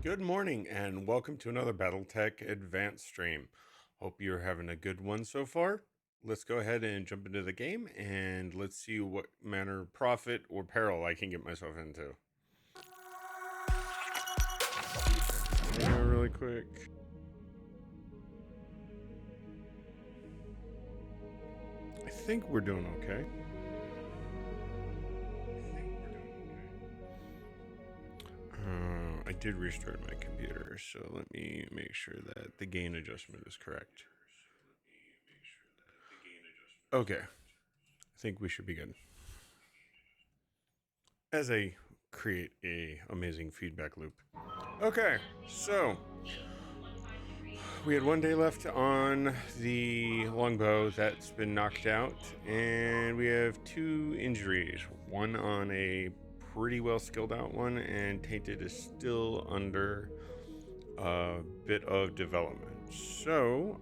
Good morning and welcome to another Battletech Advanced stream. Hope you're having a good one so far. Let's go ahead and jump into the game and let's see what manner of profit or peril I can get myself into. Yeah, really quick. I think we're doing okay. I did restart my computer, so let me make sure that the gain adjustment is correct. Okay, I think we should be good. As I create a amazing feedback loop. Okay, so we had one day left on the longbow that's been knocked out, and we have two injuries. One on a pretty well skilled out one, and Tainted is still under a bit of development. So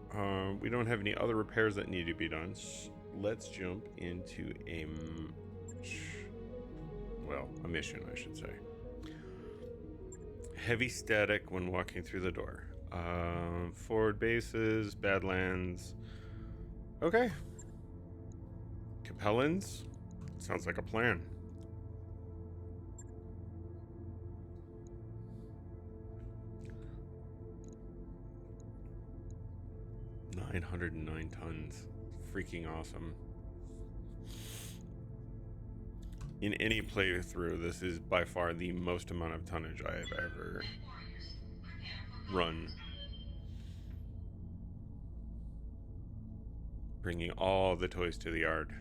we don't have any other repairs that need to be done. Let's jump into a mission, I should say. Heavy static when walking through the door. Forward bases, Badlands. Okay. Capellans. Sounds like a plan. $909 tons. Freaking awesome. In any playthrough, this is by far the most amount of tonnage I have ever run. Bringing all the toys to the yard.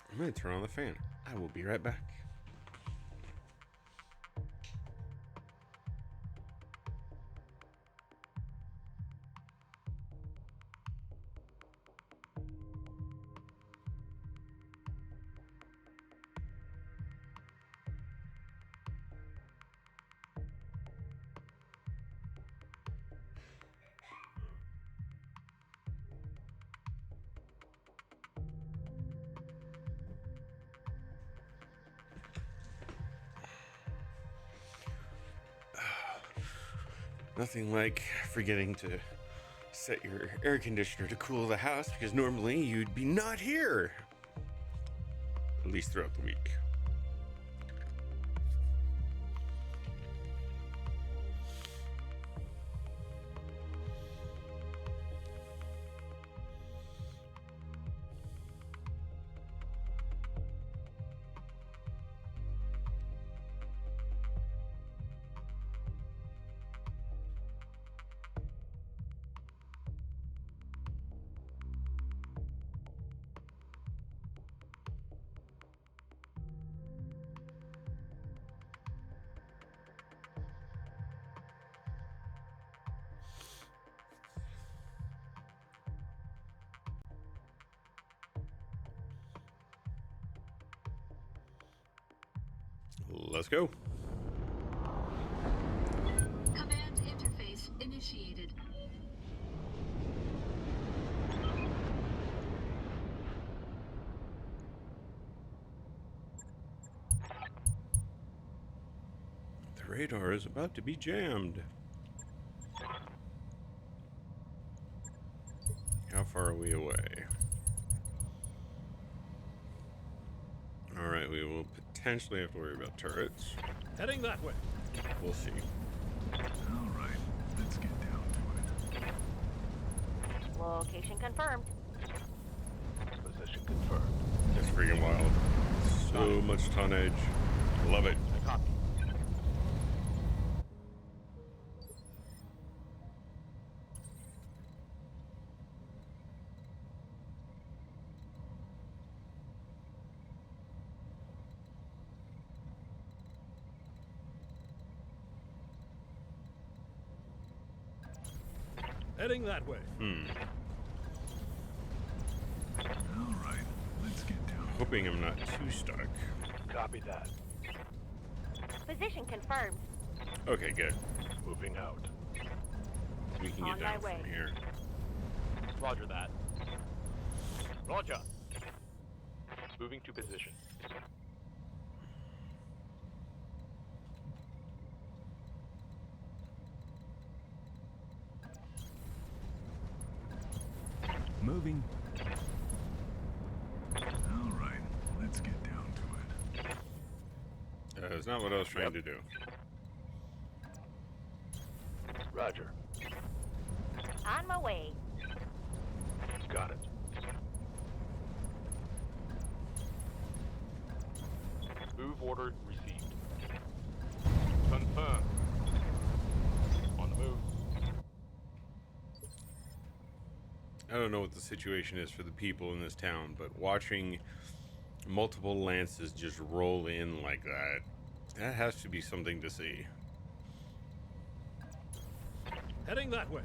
I'm going to turn on the fan. I will be right back. Nothing like forgetting to set your air conditioner to cool the house, because normally you'd be not here. At least throughout the week. Let's go. Command interface initiated. The radar is about to be jammed. How far are we away? Alright, we will potentially have to worry about turrets. Heading that way. We'll see. Alright, let's get down to it. Location confirmed. Position confirmed. It's freaking wild. So much tonnage. Love it. I copy. Heading that way. Alright, let's get down. Hoping I'm not too stuck. Copy that. Position confirmed. Okay, good. Moving out. We can On get my down way. from here. Roger that. Roger. Moving to position. Moving. All right, let's get down to it. That's not what I was trying to do. Roger. On my way. Got it. Move order received. Confirmed. On the move. I don't know what the situation is for the people in this town, but watching multiple lances just roll in like that, that has to be something to see. Heading that way.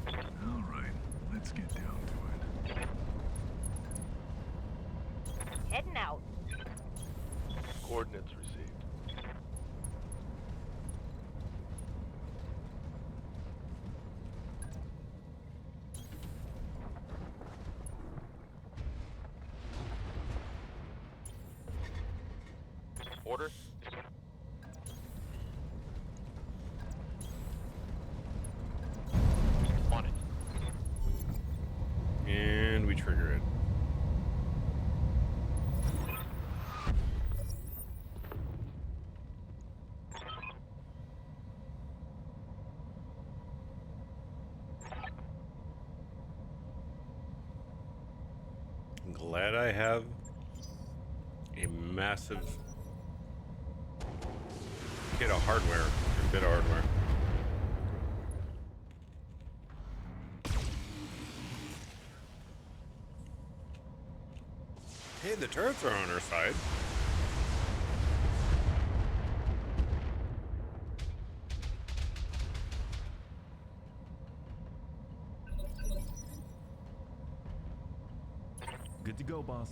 All right, let's get down to it. Heading out. Coordinates received. Order. On it. And we trigger it. I'm glad I have a massive kit of hardware, or bit of hardware. Hey, the turrets are on our side. Good to go, boss.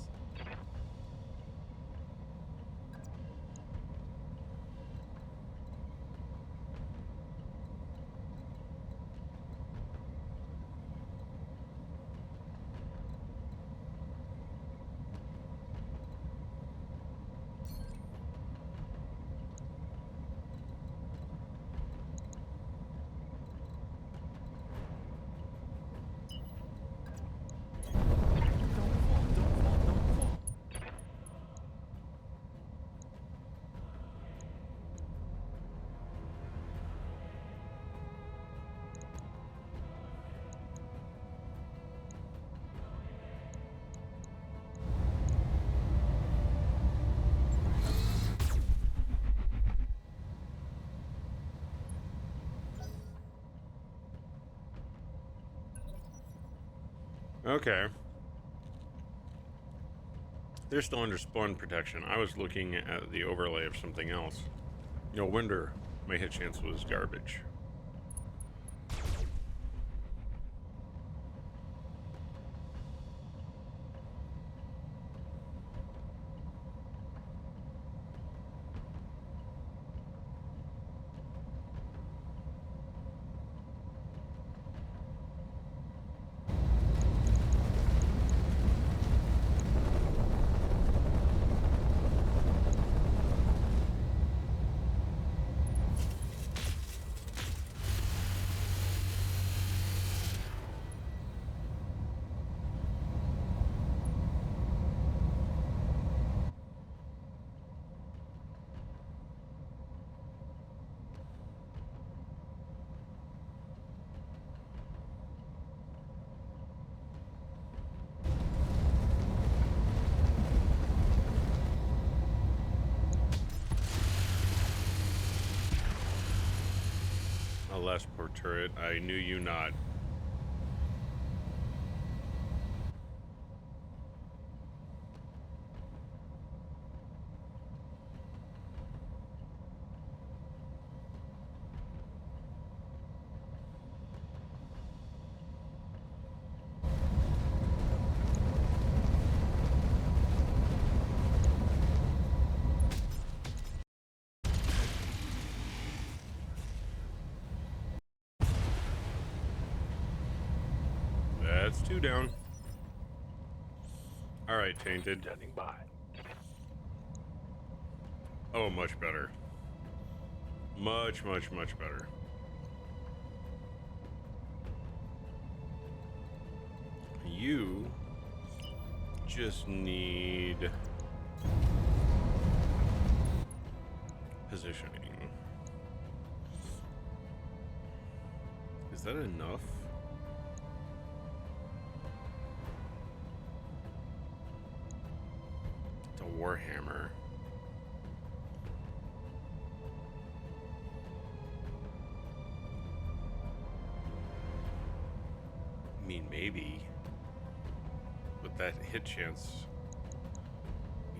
Don't fall. Okay. They're still under spawn protection. I was looking at the overlay of something else. No wonder my hit chance was garbage. Alas, poor turret. I knew you not. That's 2 down. Alright, Tainted. Standing by. Oh, much better. Much, much, much better. You just need positioning. Is that enough? It's a Warhammer. I mean, maybe. With that hit chance.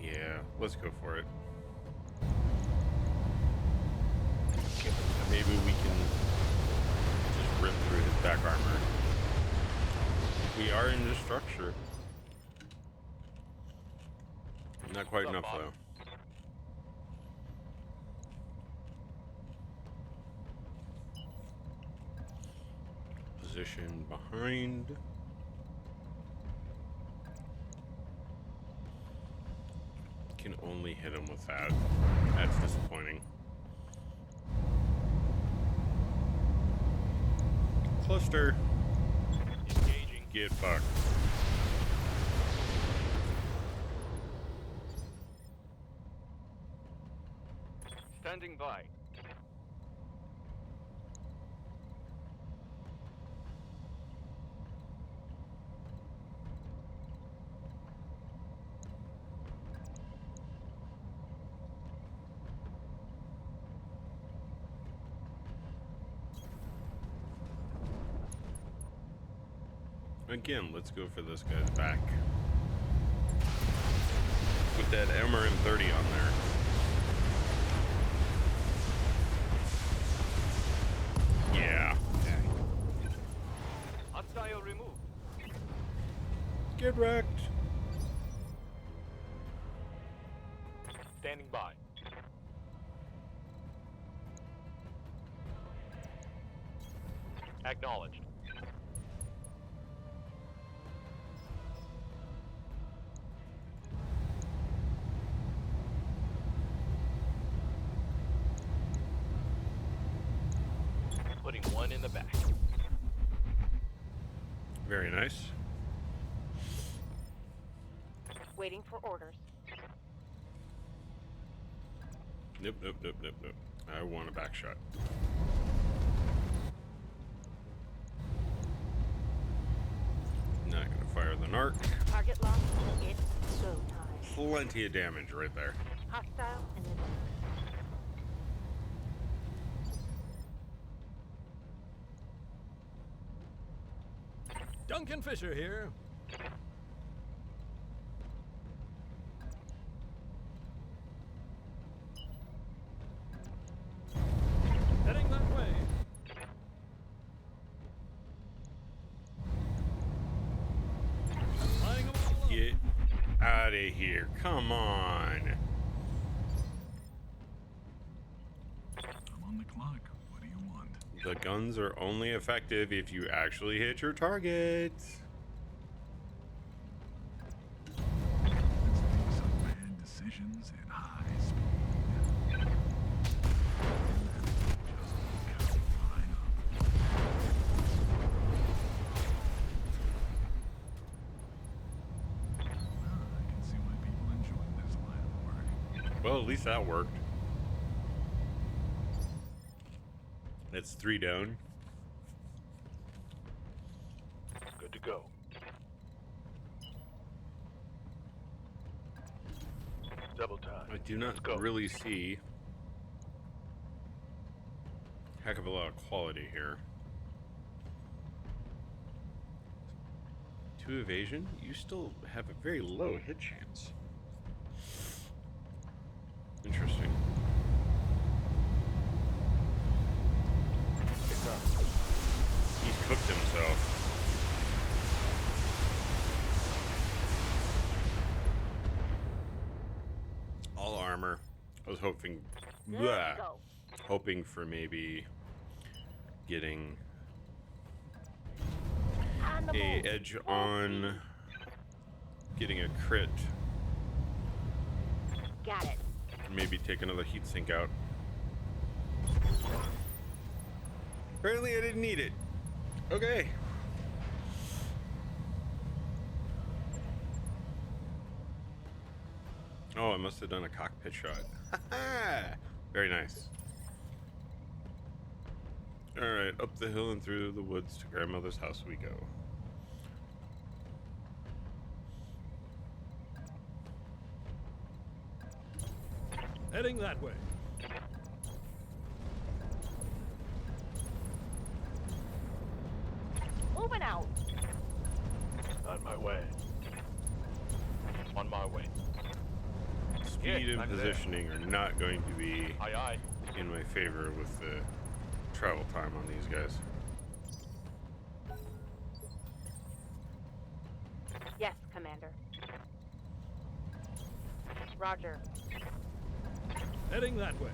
Yeah, let's go for it. Maybe we can just rip through his back armor. We are in the structure. Not quite enough, though. Position behind. Can only hit him with that. That's disappointing. Cluster. Engaging. Get fucked. Standing by. Again, let's go for this guy's back. With that MRM-30 on there. Yeah. Hostile removed. Get wrecked. Standing by. Acknowledged. Putting one in the back. Very nice. Waiting for orders. Nope, nope, nope, nope, nope. I want a back shot. Not gonna fire the narc. Target locked. It's go time. Plenty of damage right there. Hostile in the back. Duncan Fisher here. Heading that way. Lining them all up. Get out of here. Come on. I'm on the clock. What do you want? The guns are only effective if you actually hit your target. Let's make some bad decisions in high speed. And then just line up. I can see why people enjoy this line of work. Well, at least that worked. That's 3 down. Good to go. Double time. I do Let's not go. really see heck of a lot of quality here. 2 evasion? You still have a very low hit chance. Interesting. He's cooked himself. All armor. I was hoping, Good blah, to go. hoping for maybe getting On the a move. edge Full on getting a crit. speed. Got it. Maybe take another heat sink out. Apparently I didn't need it. Okay. Oh, I must have done a cockpit shot. Very nice. Alright, up the hill and through the woods to grandmother's house we go. Heading that way. Moving out. On my way. On my way. Speed and I'm there. positioning are not going to be Aye, aye. in my favor with the travel time on these guys. Yes, Commander. Roger. Heading that way.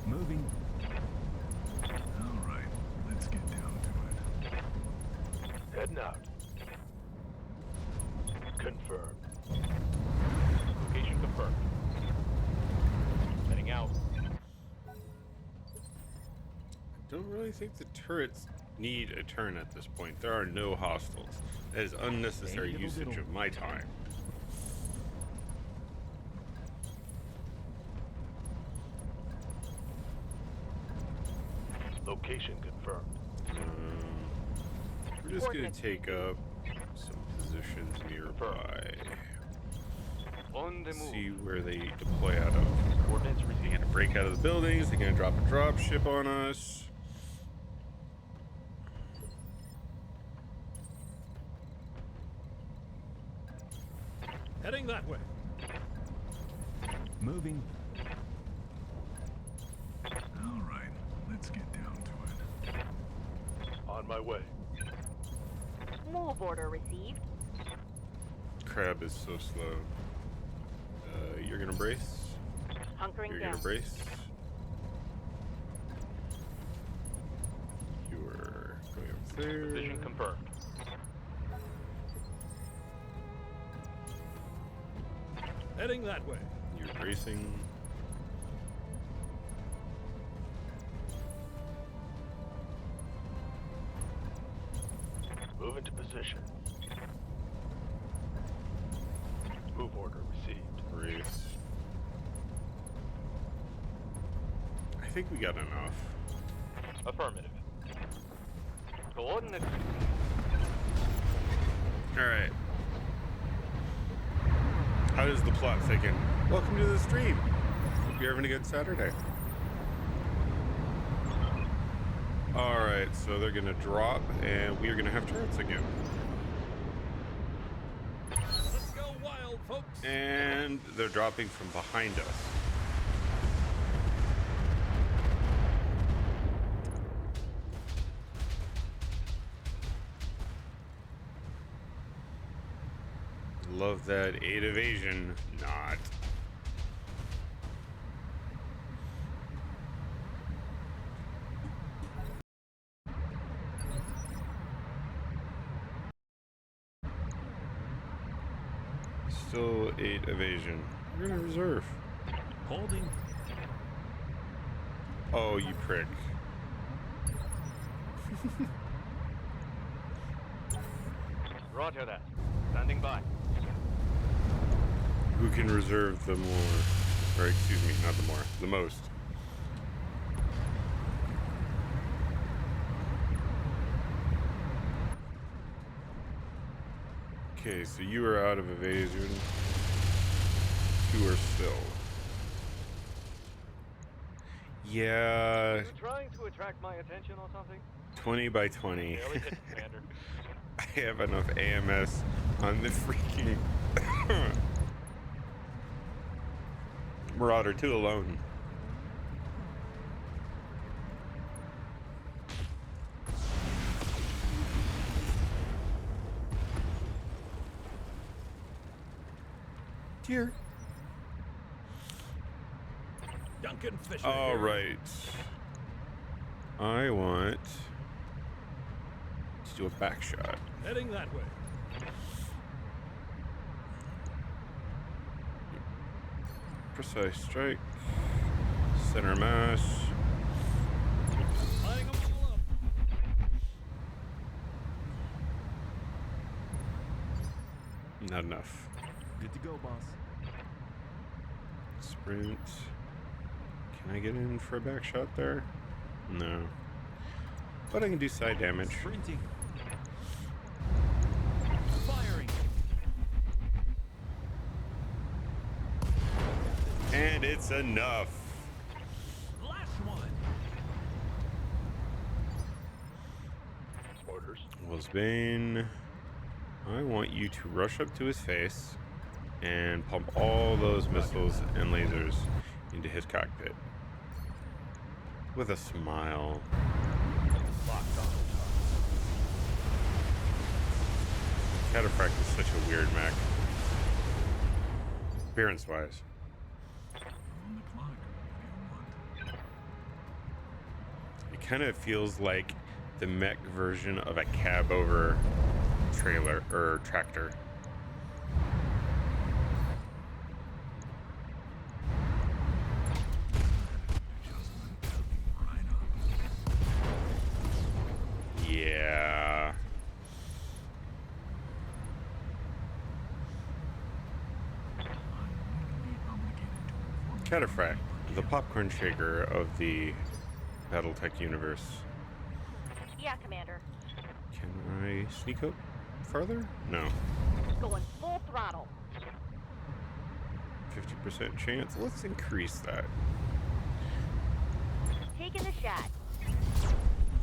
Moving. All right, let's get down to it. Heading out. Confirmed. Location confirmed. Heading out. Don't really think the turrets need a turn at this point. There are no hostiles. That is unnecessary Diddle, usage diddle. of my time. Location confirmed. We're just gonna take up some positions nearby. On the move. See where they deploy out of. Coordinates They're received. gonna break out of the buildings. They're gonna drop a drop ship on us. Heading that way. Moving. All right, let's get down to it. On my way. Move order received. Crab is so slow. You're gonna brace. Hunkering You're down. gonna brace. You're going up there. Position confirmed. Heading that way. You're bracing. Move into position. Move order received. Brace. I think we got enough. Affirmative. Coordinates. Alright. How does the plot thicken? Welcome to the stream. Hope you're having a good Saturday. Alright, so they're gonna drop and we are gonna have turrets again. Let's go wild, folks. And they're dropping from behind us. Love that 8 evasion. Not. Still 8 evasion. We're gonna reserve. Holding. Oh, you prick. Roger that. Standing by. Who can reserve the more? Or excuse me, not the more, the most. Okay, so you are out of evasion. 2 are still. Yeah, You trying to attract my attention or something? 20 by 20. Barely hit, Commander. I have enough AMS on the freaking Marauder 2 alone. Dear. Duncan Fisher. All here. right. I want do a back shot. Heading that way. Precise strike. Center mass. Lining them all up. Not enough. Good to go, boss. Sprint. Can I get in for a back shot there? No. But I can do side damage. Sprinting. Firing. And it's enough. Last one. Orders. Wolfsbane, I want you to rush up to his face and pump all those missiles and lasers into his cockpit. With a smile. Locked on. Cataphract is such a weird mech. Appearance-wise. On the clock. What do you want? It kind of feels like the mech version of a cab over trailer or tractor. Adjustment coming right up. Yeah. I'm legally obligated to inform you. Cataphract, the popcorn shaker of the Battletech universe. Yeah, Commander. Can I sneak up farther? No. Going full throttle. 50% chance. Let's increase that. Taking the shot.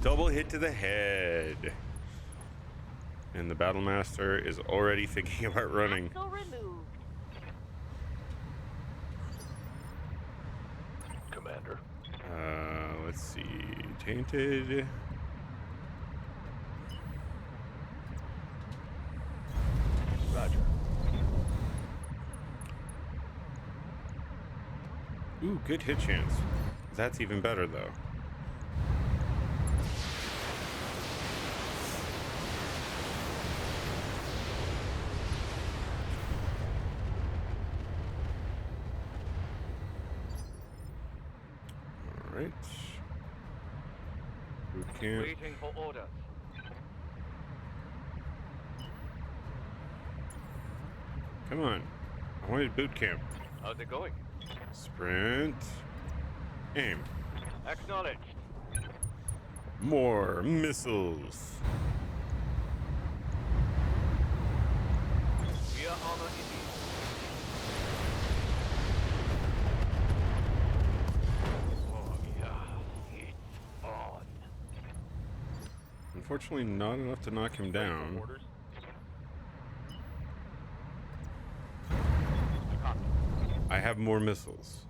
Double hit to the head. And the Battlemaster is already thinking about running. Axle removed. Commander. Let's see. Tainted. Roger. Ooh, good hit chance. That's even better, though. All right. Boot camp. Waiting for orders. Come on. I wanted boot camp. How's it going? Sprint. Aim. Acknowledged. More missiles. We are armor indeed. Oh yeah, it's on. Unfortunately, not enough to knock him down. Orders. I have more missiles.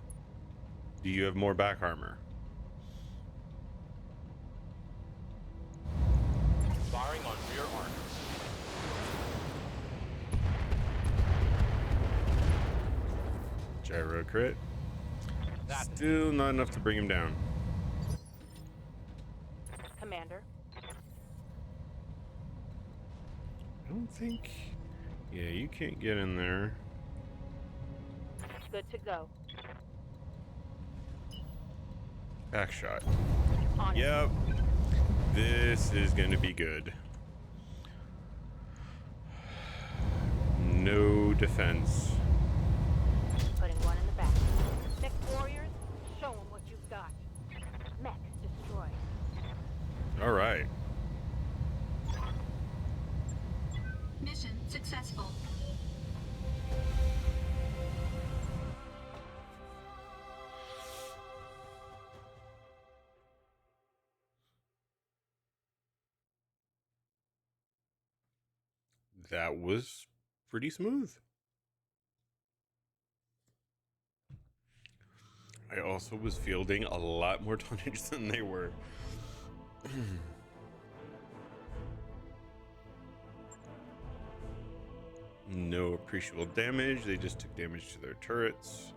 Do you have more back armor? Firing on rear arc. Gyro crit. That's Still not enough to bring him down. Commander. I don't think... Yeah, you can't get in there. Good to go. Back shot. On it. Yep. This is going to be good. No defense. Putting one in the back. Mechwarriors, show them what you've got. Mechs destroyed. All right. Mission successful. That was pretty smooth. I also was fielding a lot more tonnage than they were. No appreciable damage. They just took damage to their turrets.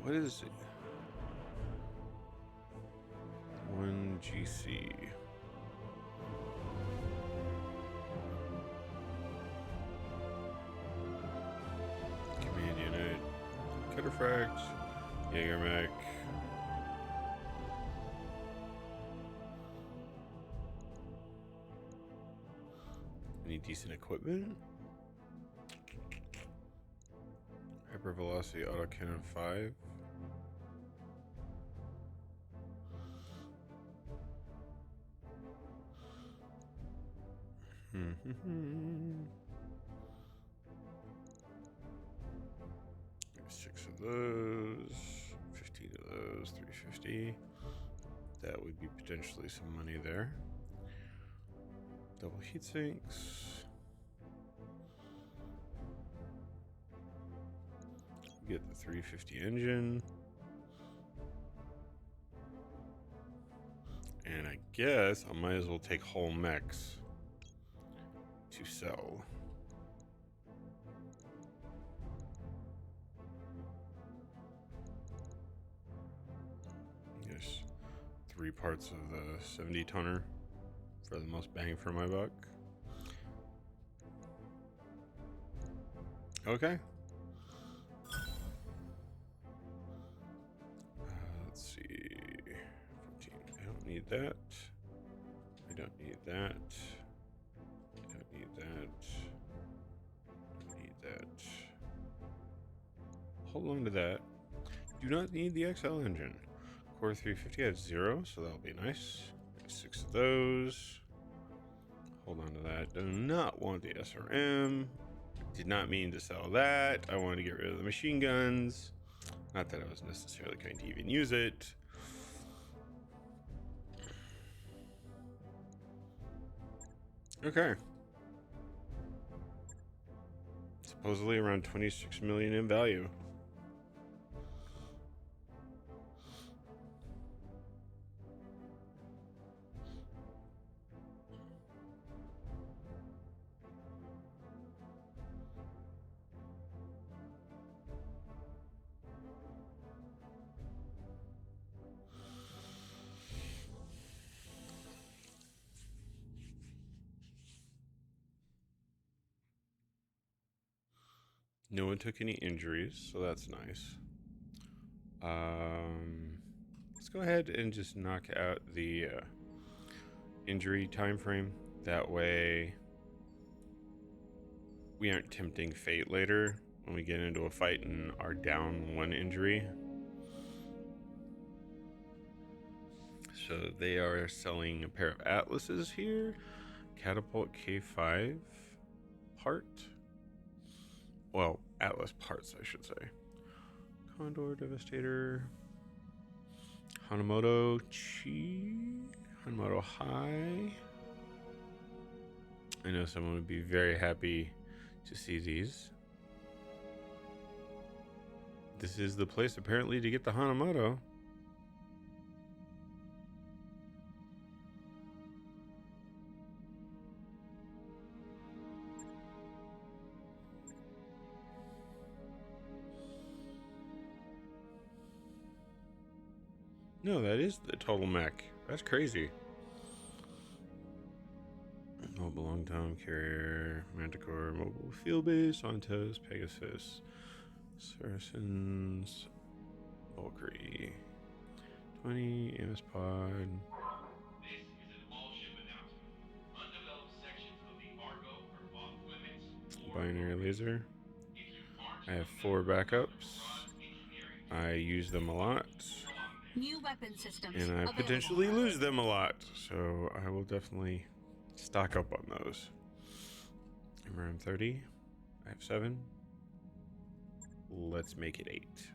What is it? 1 GC. Perfect. Jaeger mech. Any decent equipment? Hypervelocity autocannon 5. Six of those, 15 of those, 350. That would be potentially some money there. Double heat sinks. Get the 350 engine. And I guess I might as well take whole mechs to sell. Yes, 3 parts of the 70 tonner for the most bang for my buck. Okay. Let's see. 14. I don't need that. I don't need that. I don't need that. Don't need that. Hold on to that. Do not need the XL engine. Core 350 at 0, so that'll be nice. 6 of those. Hold on to that. Do not want the SRM. Did not mean to sell that. I wanted to get rid of the machine guns. Not that I was necessarily going to even use it. Okay. Supposedly around 26 million in value. No one took any injuries, so that's nice. Let's go ahead and just knock out the injury time frame. That way we aren't tempting fate later when we get into a fight and are down 1 injury. So they are selling a pair of atlases here. Catapult K5 part. Well, Atlas parts, I should say. Condor, Devastator, Hanamoto Chi, Hanamoto High. I know someone would be very happy to see these. This is the place apparently to get the Hanamoto. No, that is the total mech. That's crazy. Mobile long tom carrier, Manticore, mobile field base, Santos, Pegasus, Saracens, Valkyrie, 20, Amos Pod. This is an all-ship announcement. Undeveloped sections of the Argo are off limits. Binary laser. If you aren't I have 4 backups. I use them a lot. New weapon systems And I available. potentially lose them a lot. So I will definitely stock up on those. I'm around 30. I have 7. Let's make it 8.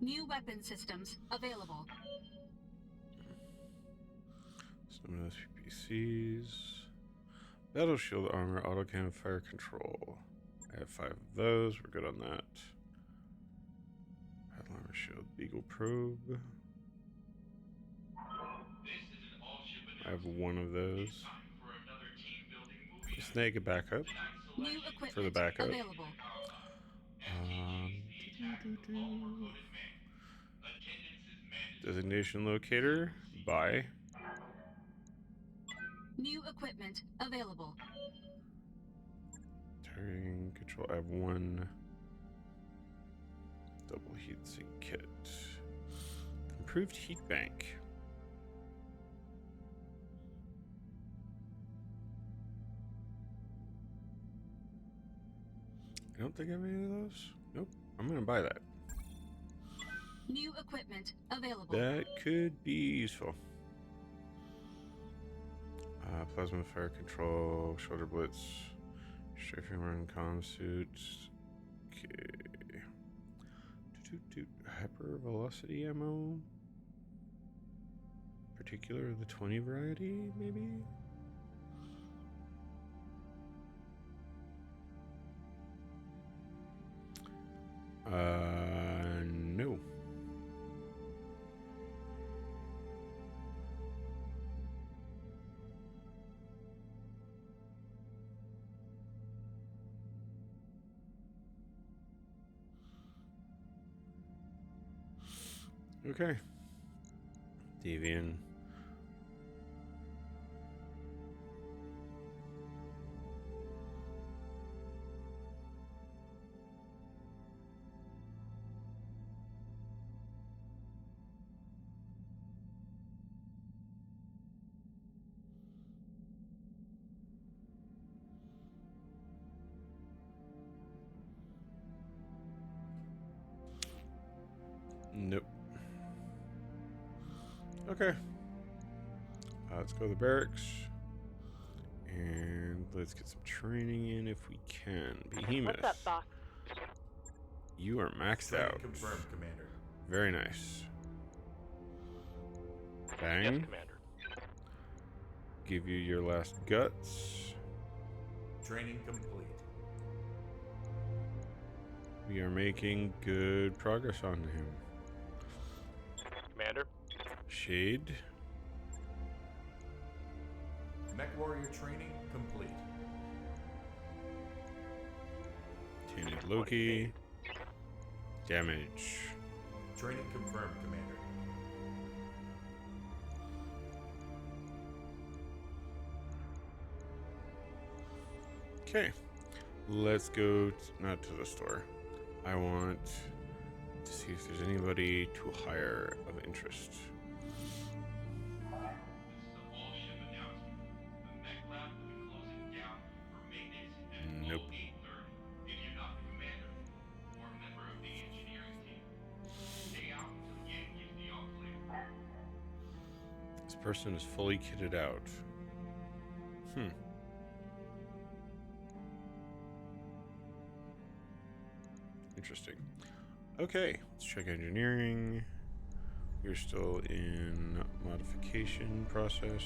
New weapon systems available. Some of those PPCs. Battle shield armor, autocannon fire control. I have 5 of those. We're good on that. Battle armor shield, Beagle probe. This is an all-ship I have announcement. 1 of those. Time for another team-building movie night. Snake a backup. New Selection equipment For the backup. available. FTG's tactical all-recruited men. Attendance is mandatory. Designation locator. Buy. New equipment available. Turning control. I have 1 Double heat sink kit. Improved heat bank. I don't think I have any of those. Nope. I'm gonna buy that. New equipment available. That could be useful. Plasma fire control, shoulder blitz, strafing run comm suits. Okay. Hyper velocity ammo. Particular the 20 variety, maybe? No. Okay. Deviant. Nope. Okay. Let's go to the barracks. And let's get some training in if we can. Behemoth. What's up, boss? You are maxed Training out. confirmed, Commander. Very nice. Yes, Bang. Commander. Give you your last guts. Training complete. We are making good progress on him. Commander. Shade. Mechwarrior training complete. Tainted Loki. Damage. Training confirmed, Commander. Okay. Let's go, not to the store. I want to see if there's anybody to hire of interest. This is a all ship announcement. The mech lab will be closing down for maintenance at Nope. 0830. If you're not the commander or a member of the engineering team, stay out until the game gives the all clear. This person is fully kitted out. Interesting. Okay, let's check engineering. We're still in modification process.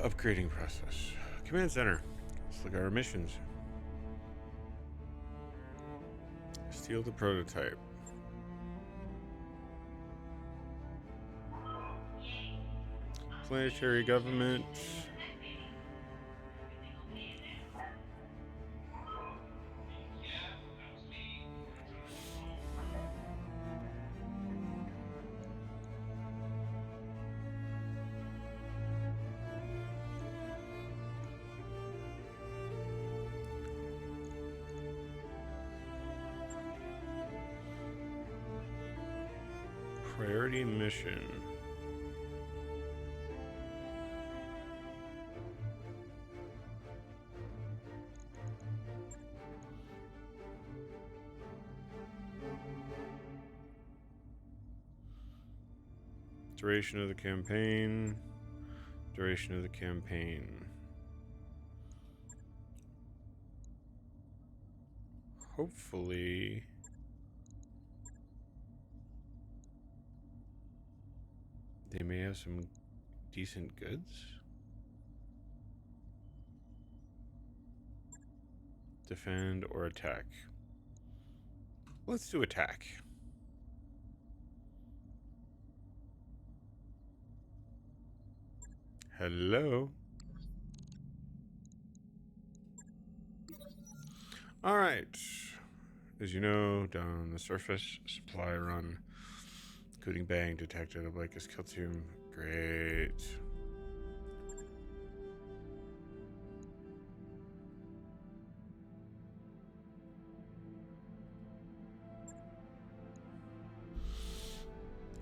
Upgrading process. Command center. Let's look at our missions. Steal the prototype. Planetary government. Priority mission. Duration of the campaign. Duration of the campaign. Hopefully they may have some decent goods. Defend or attack. Let's do attack. Hello. All right. As you know, down on the surface, supply run, including bang detected. Obliquus kill tomb. Great.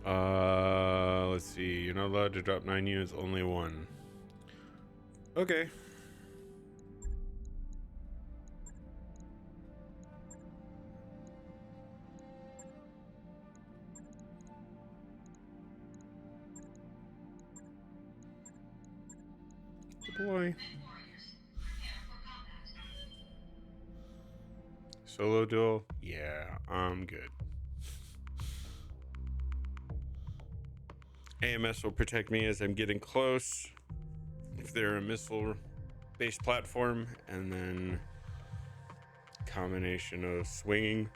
Let's see. You're not allowed to drop 9 units, only 1. Okay. Deploy. Solo duel? Yeah, I'm good. AMS will protect me as I'm getting close. If they're a missile-based platform, and then combination of swinging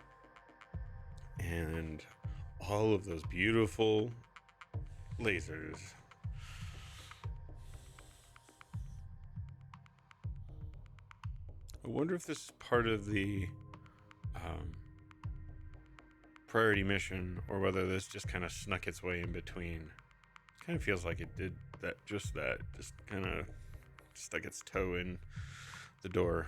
and all of those beautiful lasers. I wonder if this is part of the priority mission, or whether this just kind of snuck its way in between. It kind of feels like it did that, just kind of stuck its toe in the door.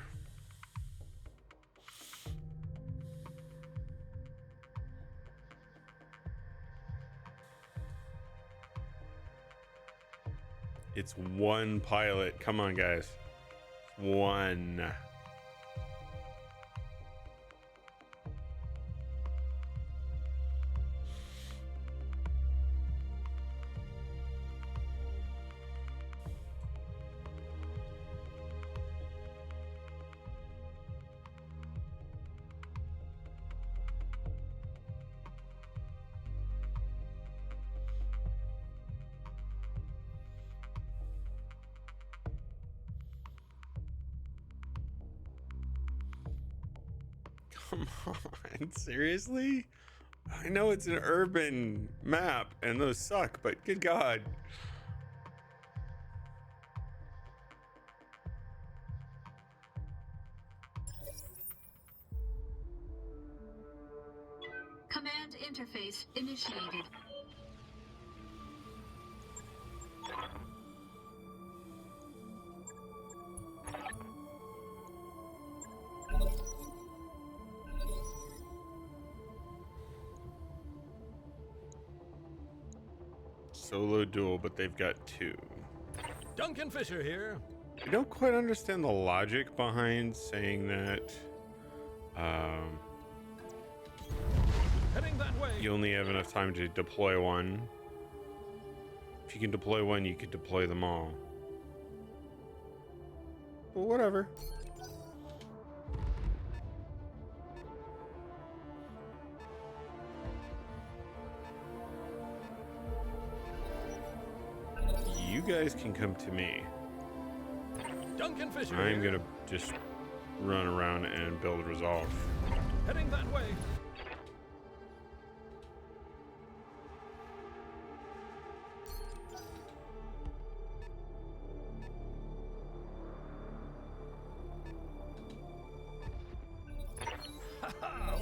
It's one pilot. Come on, guys. One. Come on, seriously? I know it's an urban map and those suck, but good God. Command interface initiated. Solo duel, but they've got 2. Duncan Fisher here. I don't quite understand the logic behind saying that Heading that way. you only have enough time to deploy one. If you can deploy one, you could deploy them all. But whatever. You guys can come to me. Duncan Fisher I'm here. gonna just run around and build resolve. Heading that way.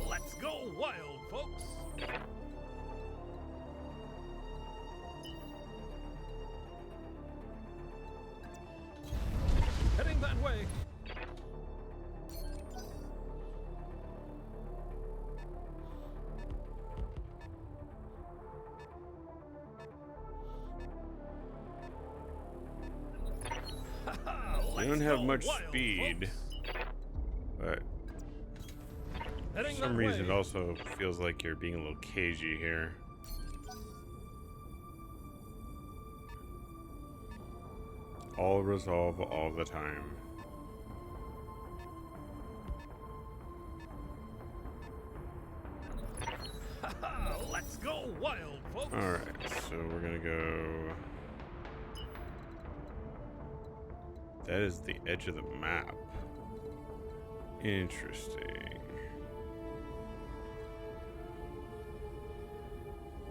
Let's go wild, folks. Heading that way. I don't have much speed, but for some reason it also feels like you're being a little cagey here. All resolve all the time. Let's go wild, folks. Alright, so we're gonna go... That is the edge of the map. Interesting.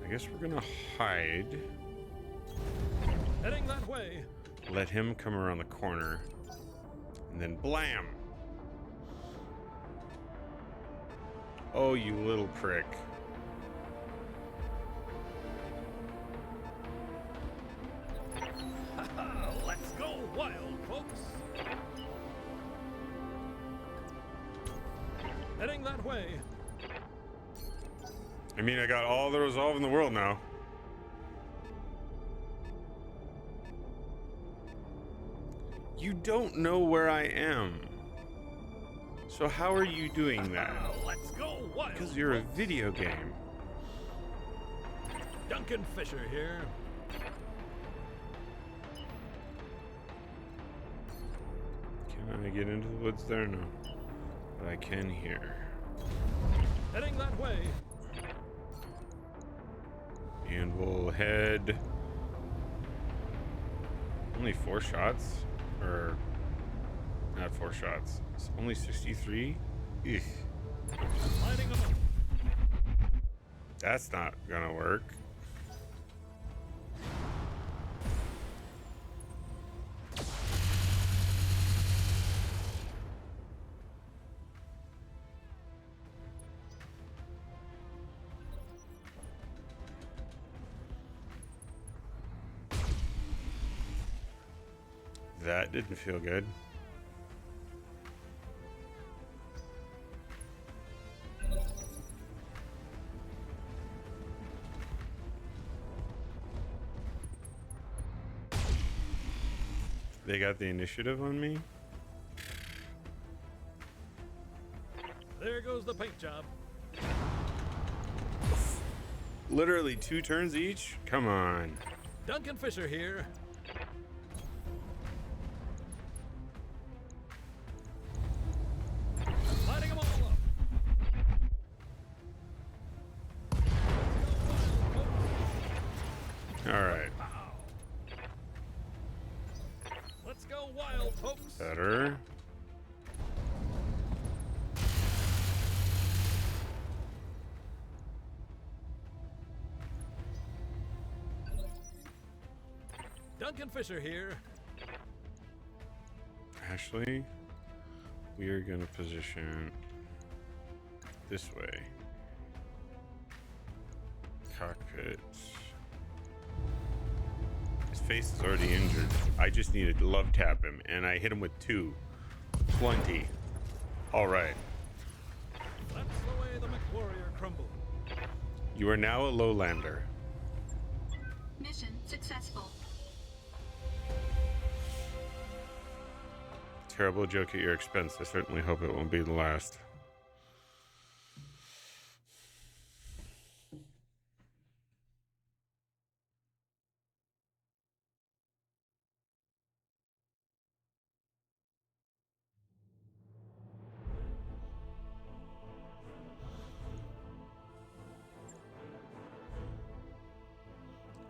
I guess we're gonna hide. Heading that way. Let him come around the corner. And then blam! Oh, you little prick. Let's go wild, folks. Heading that way. I mean, I got all the resolve in the world now. You don't know where I am. So how are you doing that? Let's go wild. Because you're a folks. video game. Duncan Fisher here. Can I get into the woods there? No. But I can here. Heading that way. And we'll head... Only 4 shots? Or... Not 4 shots. It's only 63? Ugh. Lining them up. That's not gonna work. That didn't feel good. They got the initiative on me? There goes the paint job. Literally 2 turns each? Come on. Duncan Fisher here. Lining them all up. Alright. Let's go wild, folks. Better. Duncan Fisher here. Actually, we are going to position this way. Cockpit. His face is already injured. I just need to love tap him, and I hit him with 2. Plenty. All right. That's the way the Mechwarrior crumbled. You are now a lowlander. Mission successful. Terrible joke at your expense. I certainly hope it won't be the last.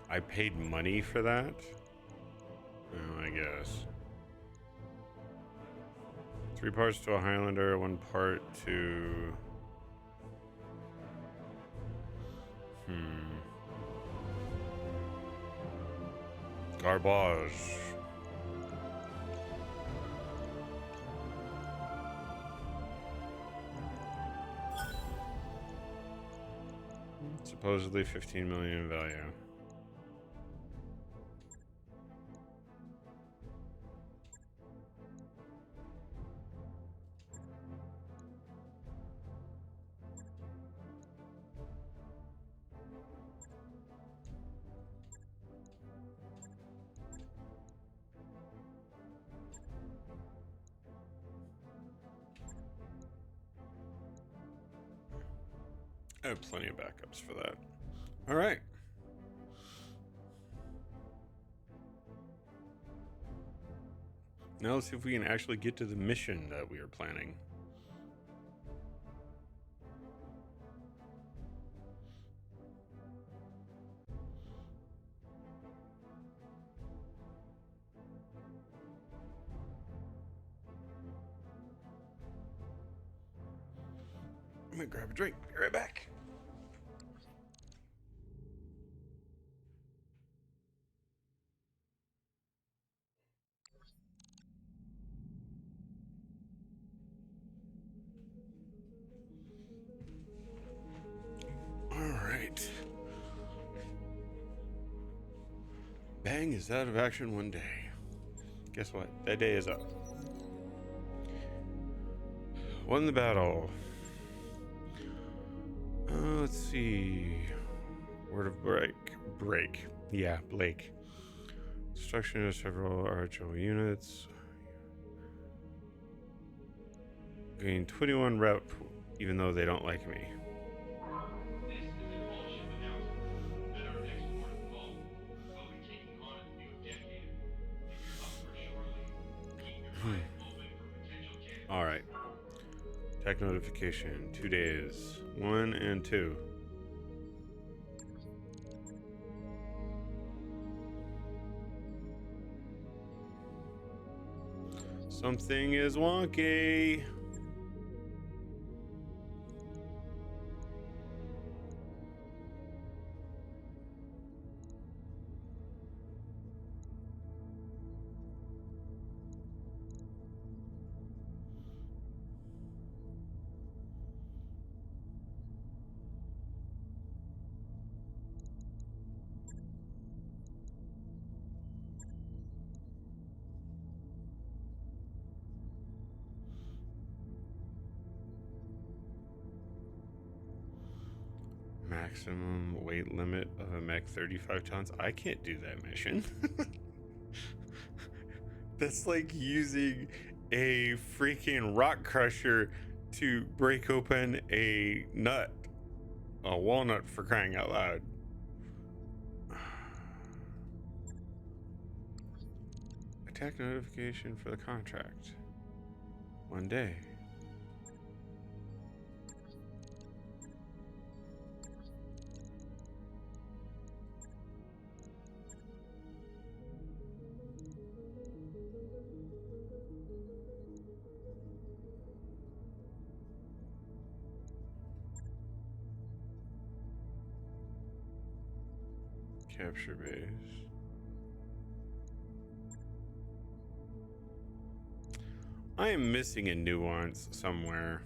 I paid money for that? Oh, I guess. 3 parts to a Highlander, 1 part to... Garbage. Supposedly 15 million in value. I have plenty of backups for that. All right. Now let's see if we can actually get to the mission that we are planning. I'm gonna grab a drink. Be right back. Alright. Bang is out of action one day. Guess what? That day is up. Won the battle. Let's see. Word of break. Yeah, Blake. Destruction of several RHO units. Gain 21 rep, even though they don't like me. This is an all-ship announcement. At our next port of call, we'll be taking on a new decade. If you're up for shortly, keep your eyes open for potential candidates. All right. Tech notification. 2 days. 1 and 2. Something is wonky. Maximum weight limit of a mech 35 tons. I can't do that mission. That's like using a freaking rock crusher to break open a nut. A walnut, for crying out loud. Attack notification for the contract. 1 day. Capture base. I am missing a nuance somewhere.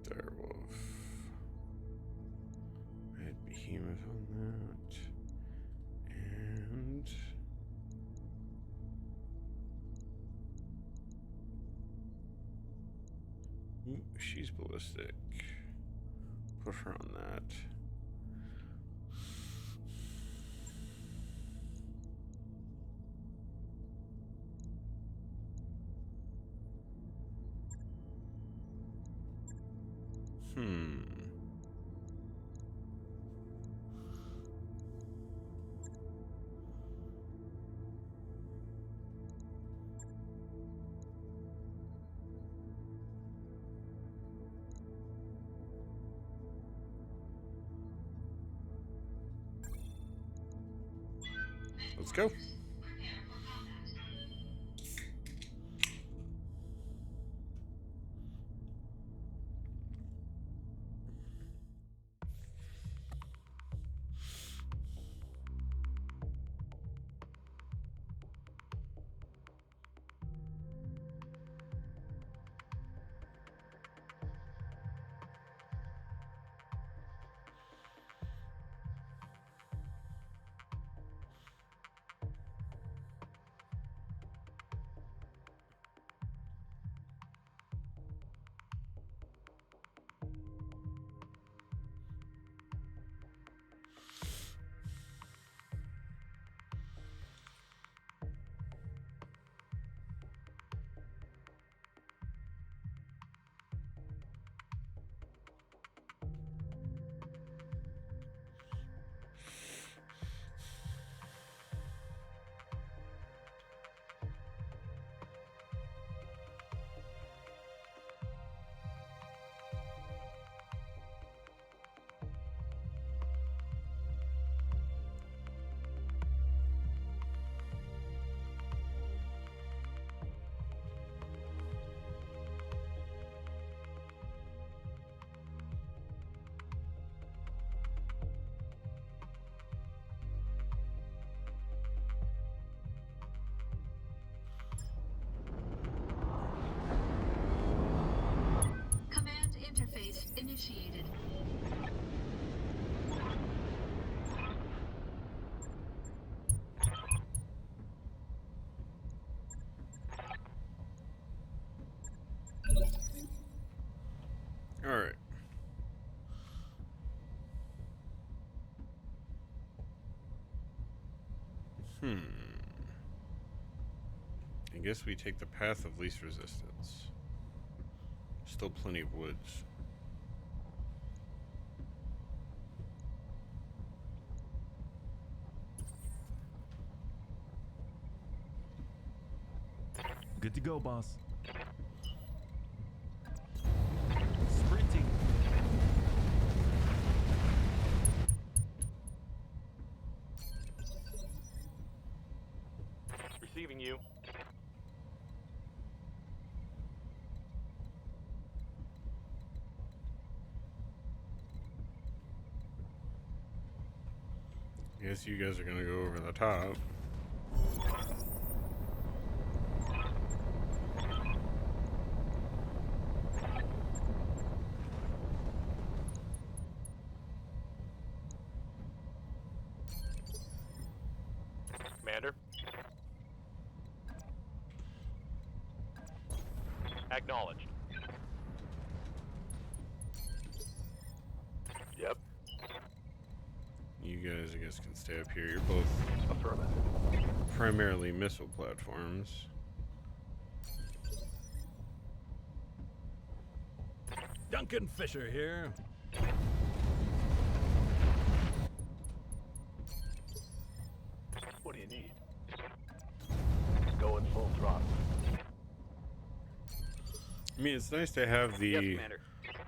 Direwolf. Red behemoth on that. And ooh, she's ballistic. Put her on that. Let's go. Prepare for combat. I guess we take the path of least resistance. Still plenty of woods. Good to go, boss. Sprinting. Receiving you. I guess you guys are gonna go over the top. Commander. Acknowledged. Yep. You guys, I guess, can stay up here. You're both Affirmative. primarily missile platforms. Duncan Fisher here. What do you need? Going full throttle. I mean, it's nice to have Yes, the Commander.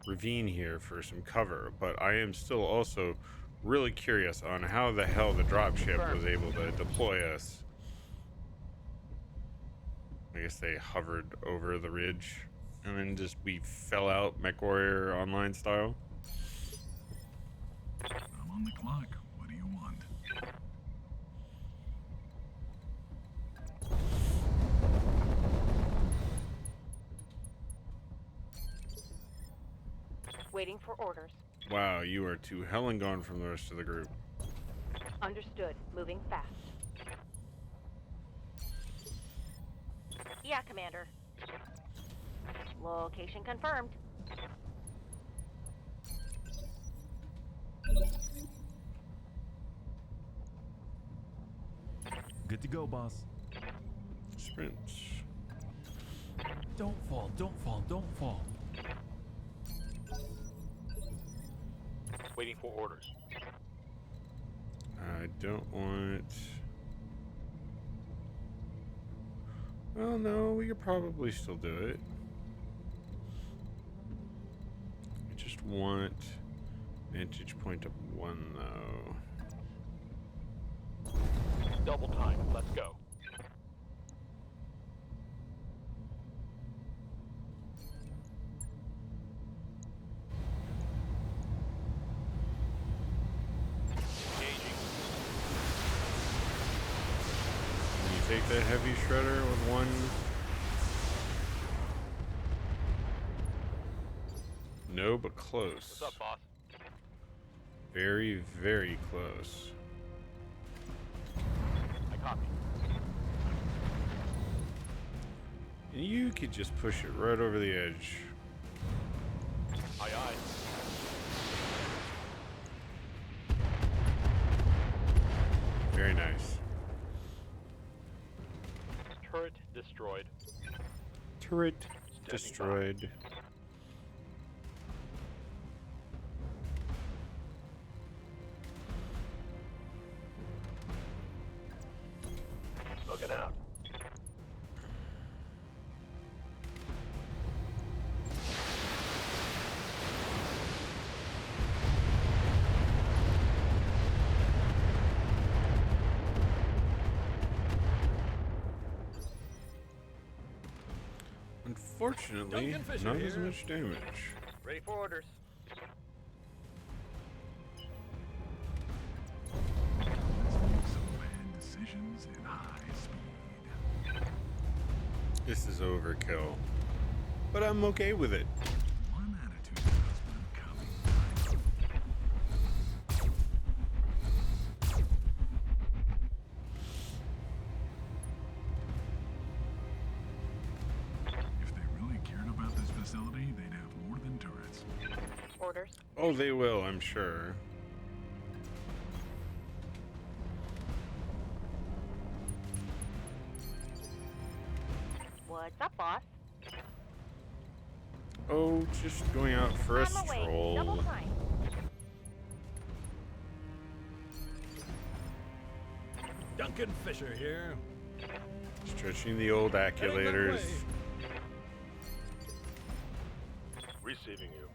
ravine here for some cover, but I am still also really curious on how the hell the dropship was able to deploy us. I guess they hovered over the ridge and then just we fell out Mechwarrior online style. I'm on the clock. What do you want? Waiting for orders. Wow, you are too hell and gone from the rest of the group. Understood. Moving fast. Yeah, Commander. Location confirmed. Good to go, boss. Sprint. Don't fall, don't fall, don't fall. Waiting for orders. I don't want... Well, no, we could probably still do it. I just want vantage point of 1, though. Double time. Let's go. Engaging. Can you take that heavy shredder with 1? No, but close. What's up, boss? Very, very close. I copy. And you could just push it right over the edge. Aye, aye. Very nice. Turret destroyed. Turret Standing destroyed. Looking out. Unfortunately, Duncan Fisher not as here. much damage. Ready for orders. Let's make some bad decisions at high speed. This is overkill. But I'm okay with it. One attitude adjustment coming. If they really cared about this facility, they'd have more than turrets. Orders. Oh, they will, I'm sure. What's up, boss? Oh, just going out for a I'm awake. Double stroll. time. Duncan Fisher here. Stretching the old Heading that acculators. way. Receiving you.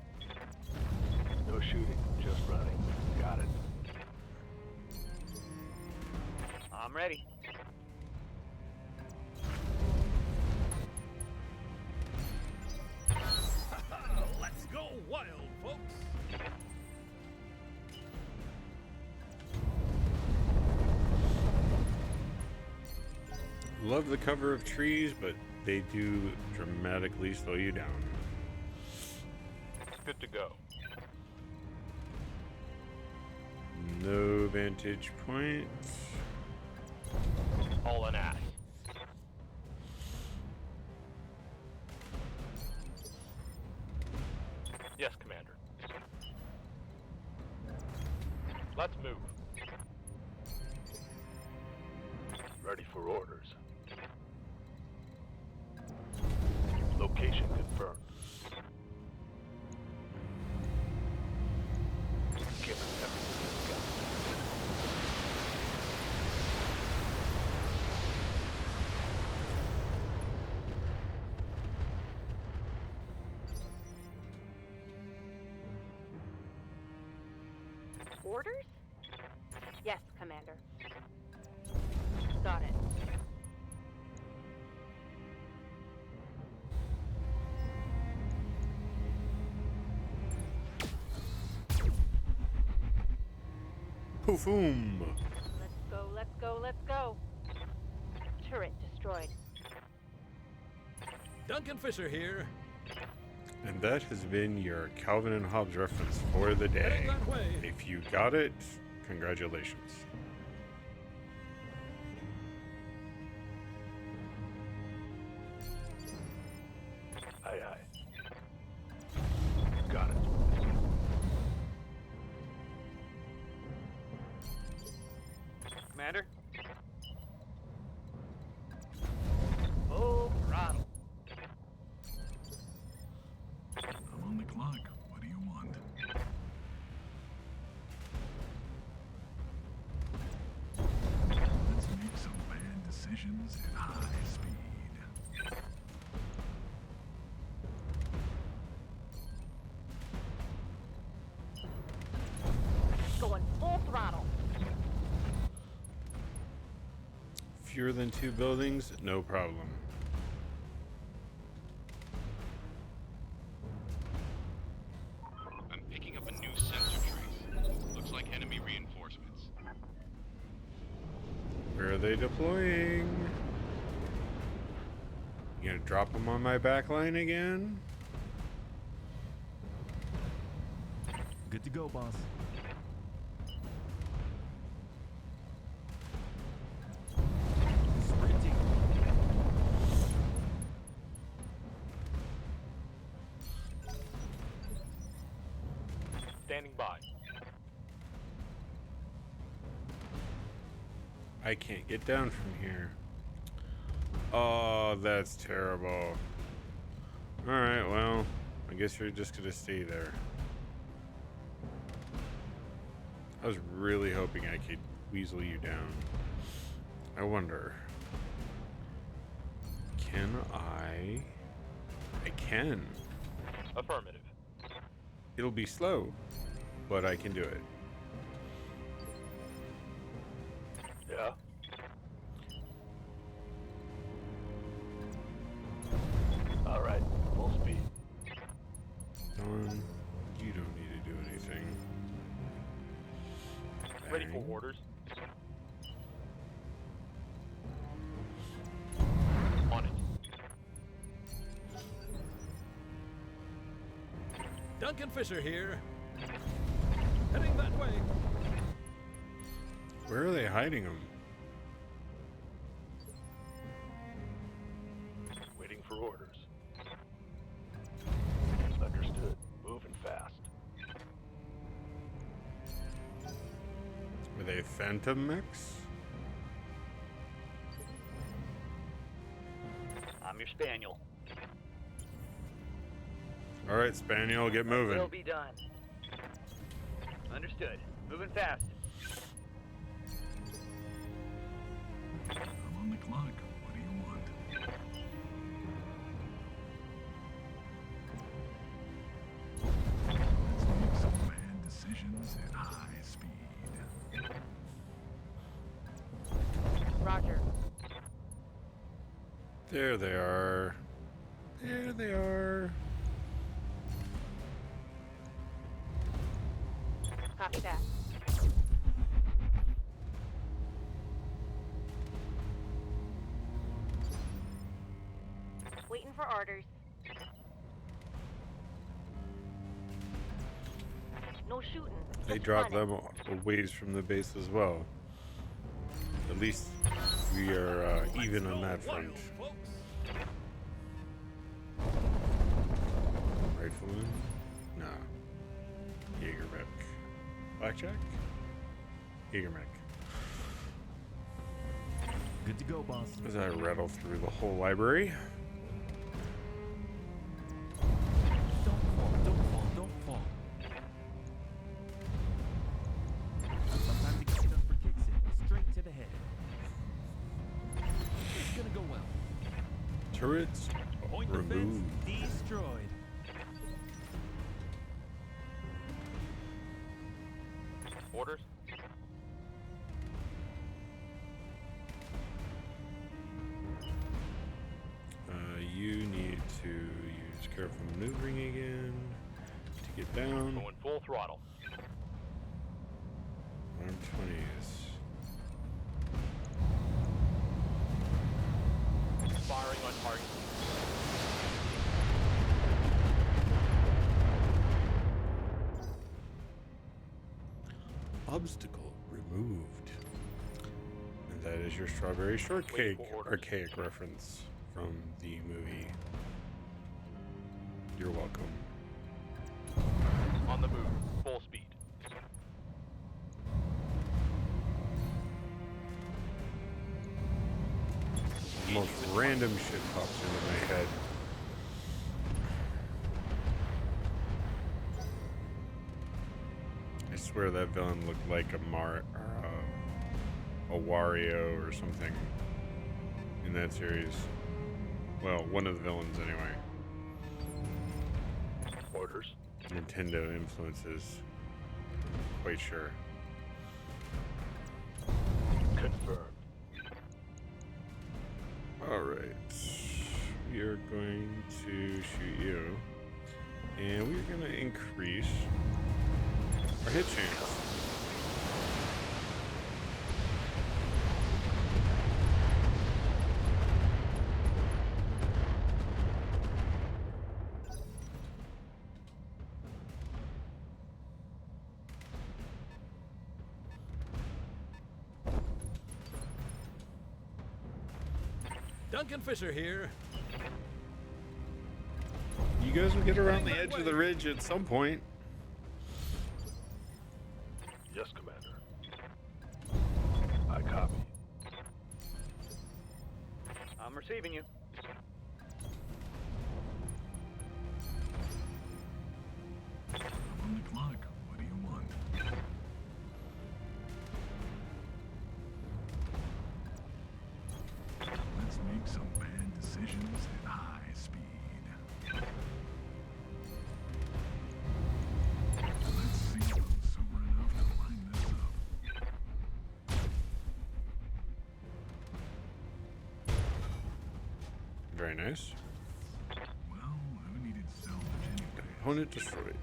No shooting, just running. Got it. I'm ready. Let's go wild, folks. Love the cover of trees, but they do dramatically slow you down. Good to go. No vantage point. All an ass. Yes, Commander. Let's move. Ready for orders. Location confirmed. Give us everything we've got. Orders? Yes, Commander. Got it. Poof-oom. Let's go, let's go, let's go. Turret destroyed. Duncan Fisher here. And that has been your Calvin and Hobbes reference for the day. Heading that way. If you got it, congratulations. Aye, aye. Got it. Commander? Oh, throttle. I'm on the clock. What do you want? Let's make some bad decisions at high speed. Going full throttle. Fewer than 2 buildings, no problem. I'm picking up a new sensor trace. Looks like enemy reinforcements. Where are they deploying? You gonna drop them on my back line again? Good to go, boss. Sprinting. Standing by. I can't get down from here. Oh, that's terrible. Alright, well, I guess you're just gonna stay there. I was really hoping I could weasel you down. I wonder. Can I? I can. Affirmative. It'll be slow, but I can do it. Yeah? Alright, full speed. Dawn, you don't need to do anything. Ready for Bang. orders. On it. Duncan Fisher here. Heading that way. Where are they hiding them? Waiting for orders. Understood. Moving fast. Are they phantom mechs? I'm your spaniel. right, Spaniel, get moving. Will be done. Understood. Moving fast. I'm on the clock. What do you want? Let's make some bad decisions at high speed. Roger. There they are. There they are. Copy that. Waiting for orders. No shooting. They just dropped running. them a ways from the base as well. At least we are even on that front. Rifleman? Nah. Jaegermech. Blackjack? Jaegermech. Good to go, boss. As I rattle through the whole library. Don't fall, don't fall, don't fall. Sometimes you get enough for kicks in, straight to the head. It's gonna go well. Turrets Point defense removed. destroyed. Orders? You need to use careful maneuvering again to get down. Going full throttle. Arm 20s. Firing on target. Obstacle removed. And that is your strawberry shortcake Wait for orders. archaic reference from the movie. You're welcome. On the move. Full speed. The most random shit pops into my head. I swear that villain looked like a Wario or something in that series. Well, one of the villains anyway. Orders. Nintendo influences. Quite sure. Confirmed. Alright. We are going to shoot you. And we're going to increase our hit chance. Duncan Fisher here. You guys will get around the edge of the ridge at some point. Yes, Commander. I copy. I'm receiving you. I'm on the clock. What do you want? Let's make some bad decisions at high speed. Let's see if I'm sober enough to line this up. Very nice. Well, who needed salvage anyway? Opponent destroyed.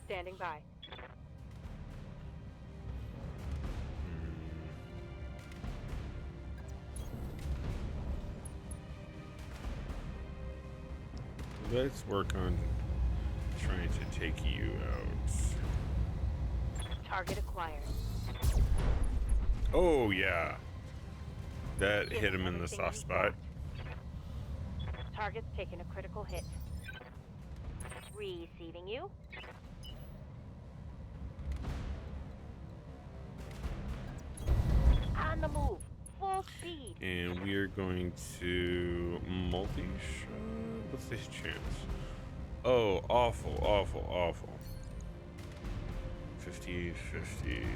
Standing by. Let's work on trying to take you out. Target acquired. Oh, yeah. That Give hit him in the everything soft you've spot. got. Target's taken a critical hit. Receiving you. On the move. Full speed. And we are going to multi-shot. What's his chance? Oh, awful, awful, awful. 50, 50.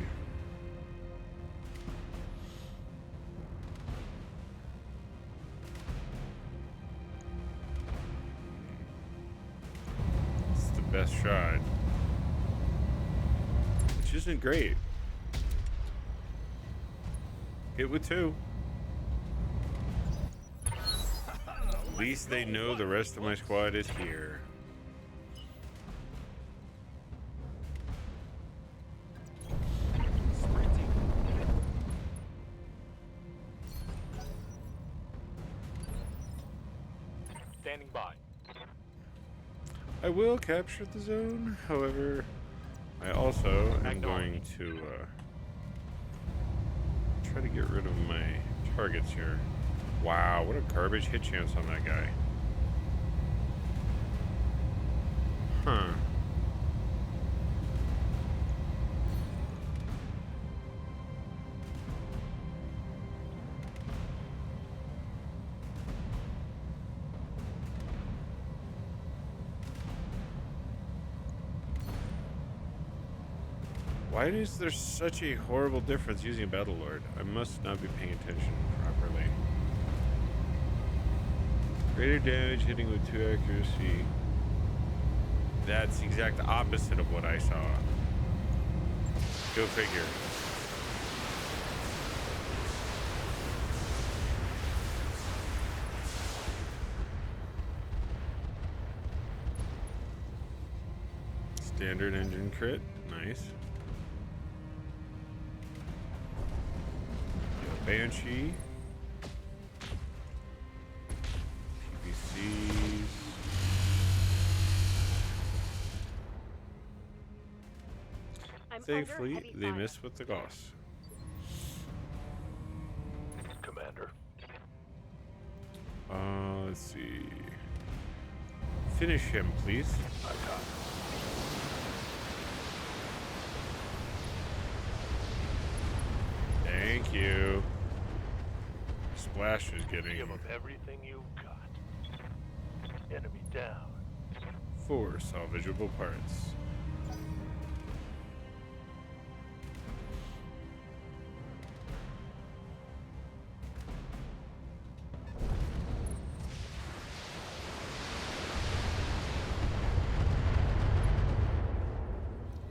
It's the best shot, which isn't great. Hit with 2. At least they know the rest of my squad is here. Sprinting. Standing by. I will capture the zone, however, I also am going to try to get rid of my targets here. Wow, what a garbage hit chance on that guy. Huh. Why is there such a horrible difference using a Battlelord? I must not be paying attention properly. Greater damage hitting with 2 accuracy. That's the exact opposite of what I saw. Go figure. Standard engine crit. Nice. Banshee. PVCs. Safely, they miss with the Gauss. Commander. Let's see. Finish him, please. I copy. Thank you. Splash is getting Give them everything you've got. Enemy down. 4 salvageable parts.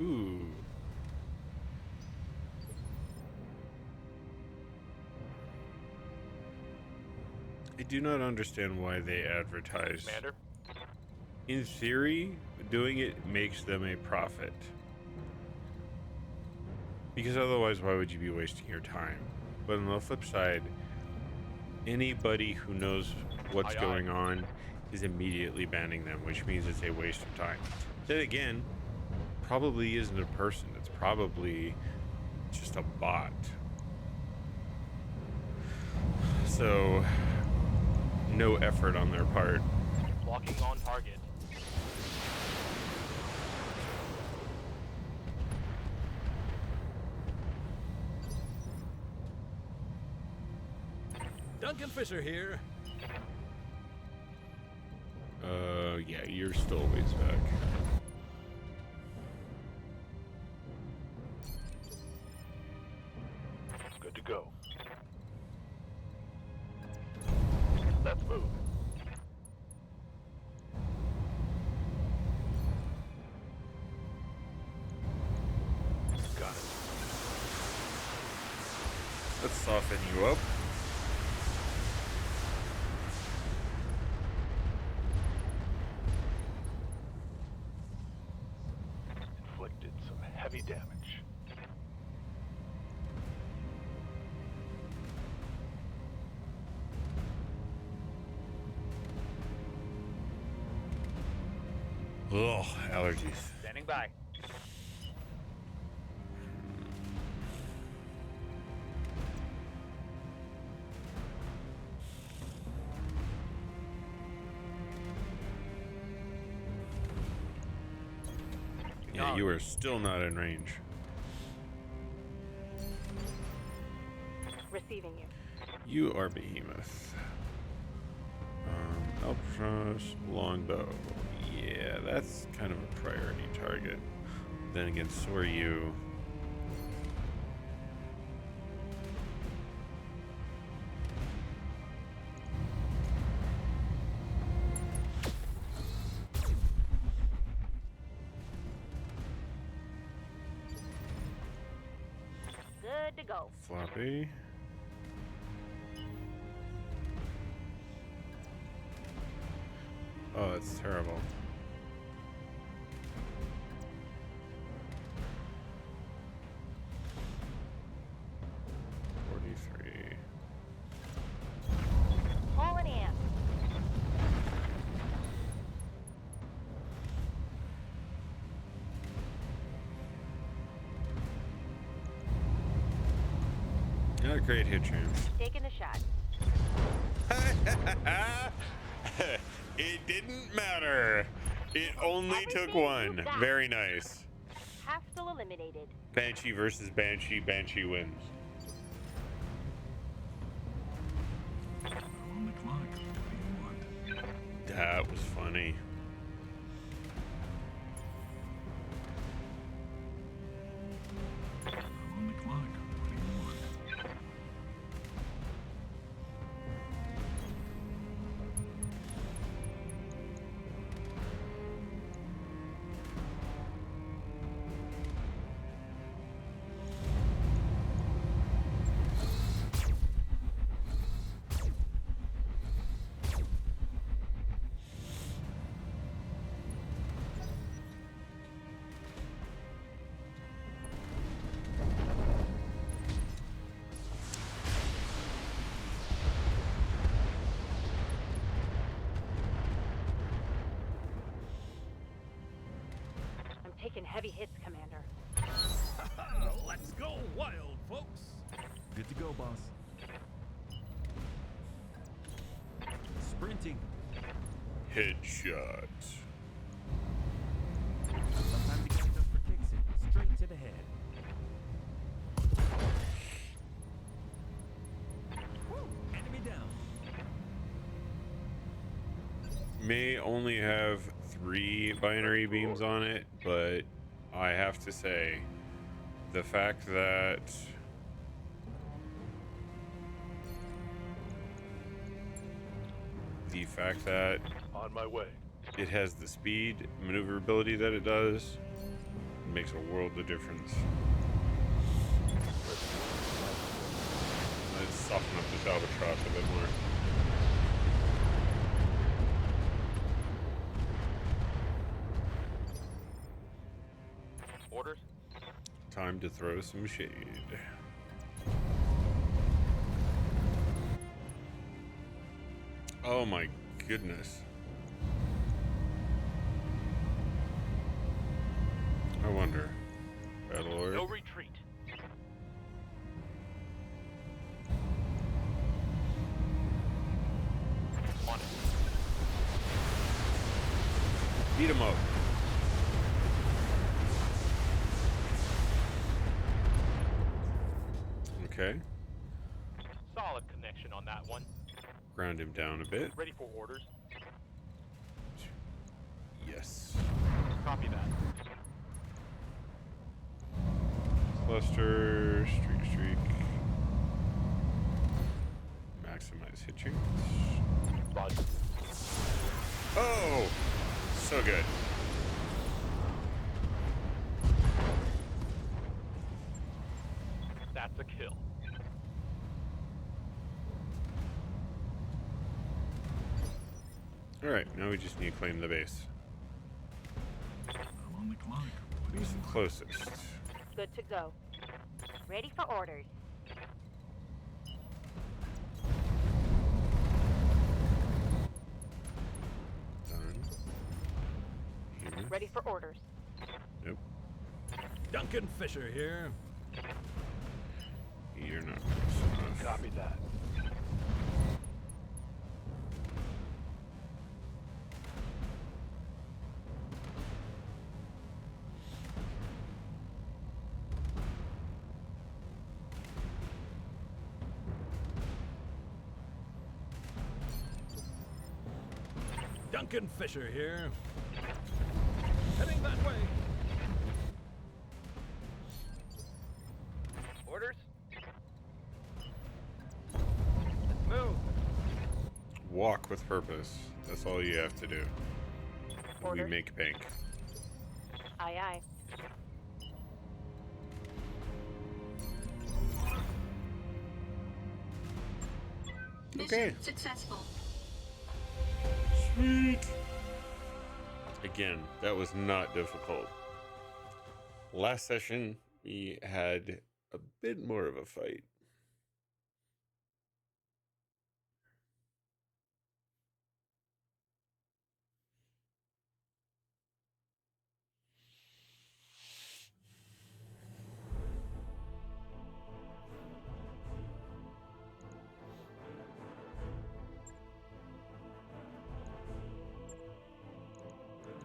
Ooh. I do not understand why they advertise. Commander. In theory, doing it makes them a profit. Because otherwise, why would you be wasting your time? But on the flip side, anybody who knows what's going on is immediately banning them, which means it's a waste of time. Then again, probably isn't a person. It's probably just a bot. So, no effort on their part. Locking on target. Duncan Fisher here. Yeah, you're still a ways back. Good to go. Let's move. Got it. Let's soften you up. Inflicted some heavy damage. Ugh, allergies. Standing by. Yeah, you are still not in range. Receiving you. You are Behemoth. Albatross, longbow. Yeah. Yeah, that's kind of a priority target. Then again, so are you. Good to go. Floppy. Oh, that's terrible. Hauling in. Not a great hit chance. Taking a shot. It didn't matter. It only took Everything you one. got. Very nice. Hostile eliminated. Banshee versus Banshee. Banshee wins. On the clock. What do you want? That was funny. On the clock. What do you want? I'm taking heavy hits, Commander. Let's go wild, folks. Good to go, boss. Sprinting. Headshot. Sometimes you get just for kicks it straight to the head. Woo, enemy down. May only have 3 binary beams on it, but I have to say, the fact that On my way. it has the speed maneuverability that it does makes a world of difference. Let's soften up this albatross a bit more. Orders? Time to throw some shade. Oh my goodness. I wonder. Battlelord. No retreat. On it. Beat him up. Okay. Solid connection on that one. Ground him down a bit. Ready for orders. Yes. Copy that. Cluster. Streak. Maximize hit chance. Roger. Oh! So good. That's a kill. Alright, now we just need to claim the base. I'm on the clock. What do Who's you the closest? Good to go. Ready for orders. Done. Here. Ready for orders. Nope. Duncan Fisher here. You're not close enough. Copy that. Duncan Fisher here. walk with purpose. That's all you have to do. We Orders. make bank. Aye, aye. Mission Okay. successful. Sweet. Again, that was not difficult. Last session, we had a bit more of a fight.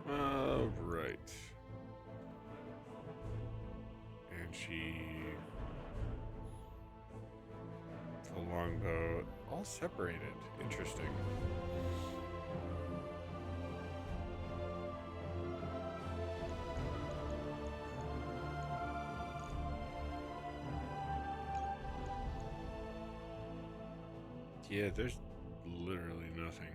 All right. And the longbow, all separated. Interesting. Yeah, there's literally nothing.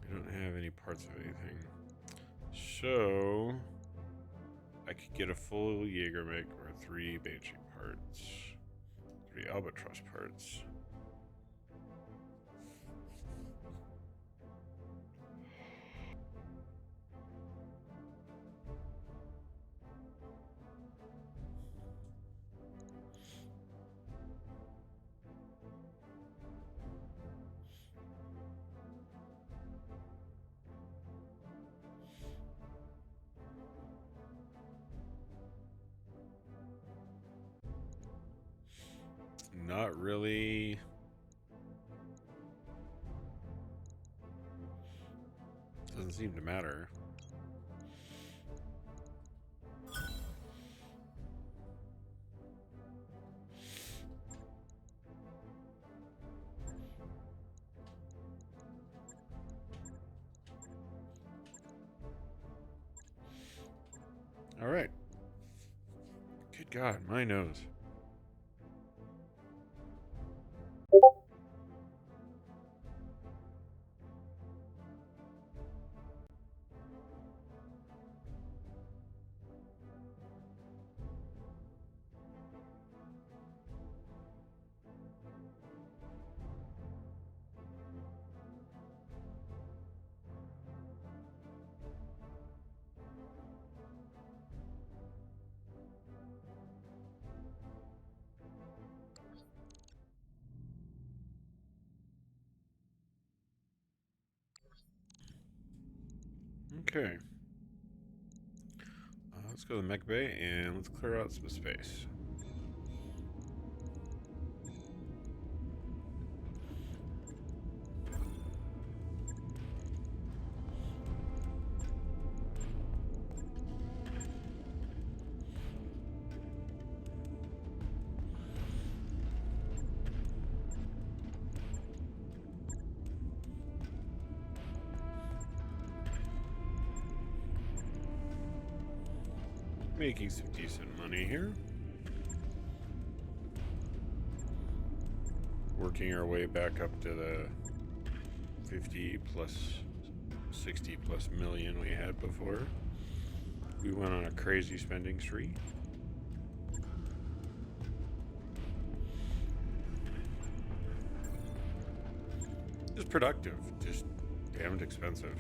I don't have any parts of anything. So I could get a full Jaegermech or 3 Banshee parts. 3 Albatross parts. Not really. Doesn't seem to matter. All right. Good God, my nose. Okay. Let's go to the mech bay and let's clear out some space. Making some decent money here. Working our way back up to the 50 plus 60 plus million we had before. We went on a crazy spending spree. Just productive, just damned expensive.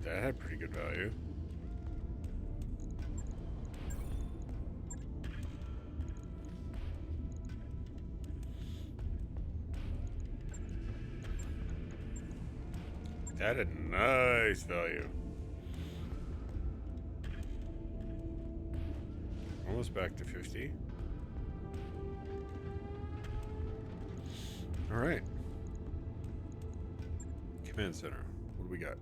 That had pretty good value. That had nice value. Almost back to 50. All right. Command center. What do we got?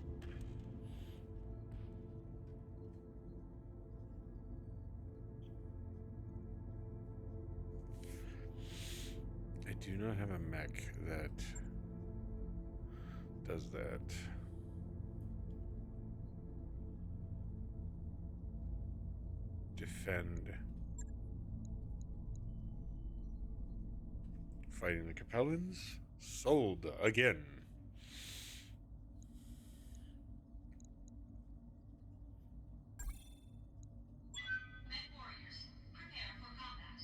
I do not have a mech that does that. Defend. Fighting the Capellans. Sold again. Mechwarriors, prepare for combat.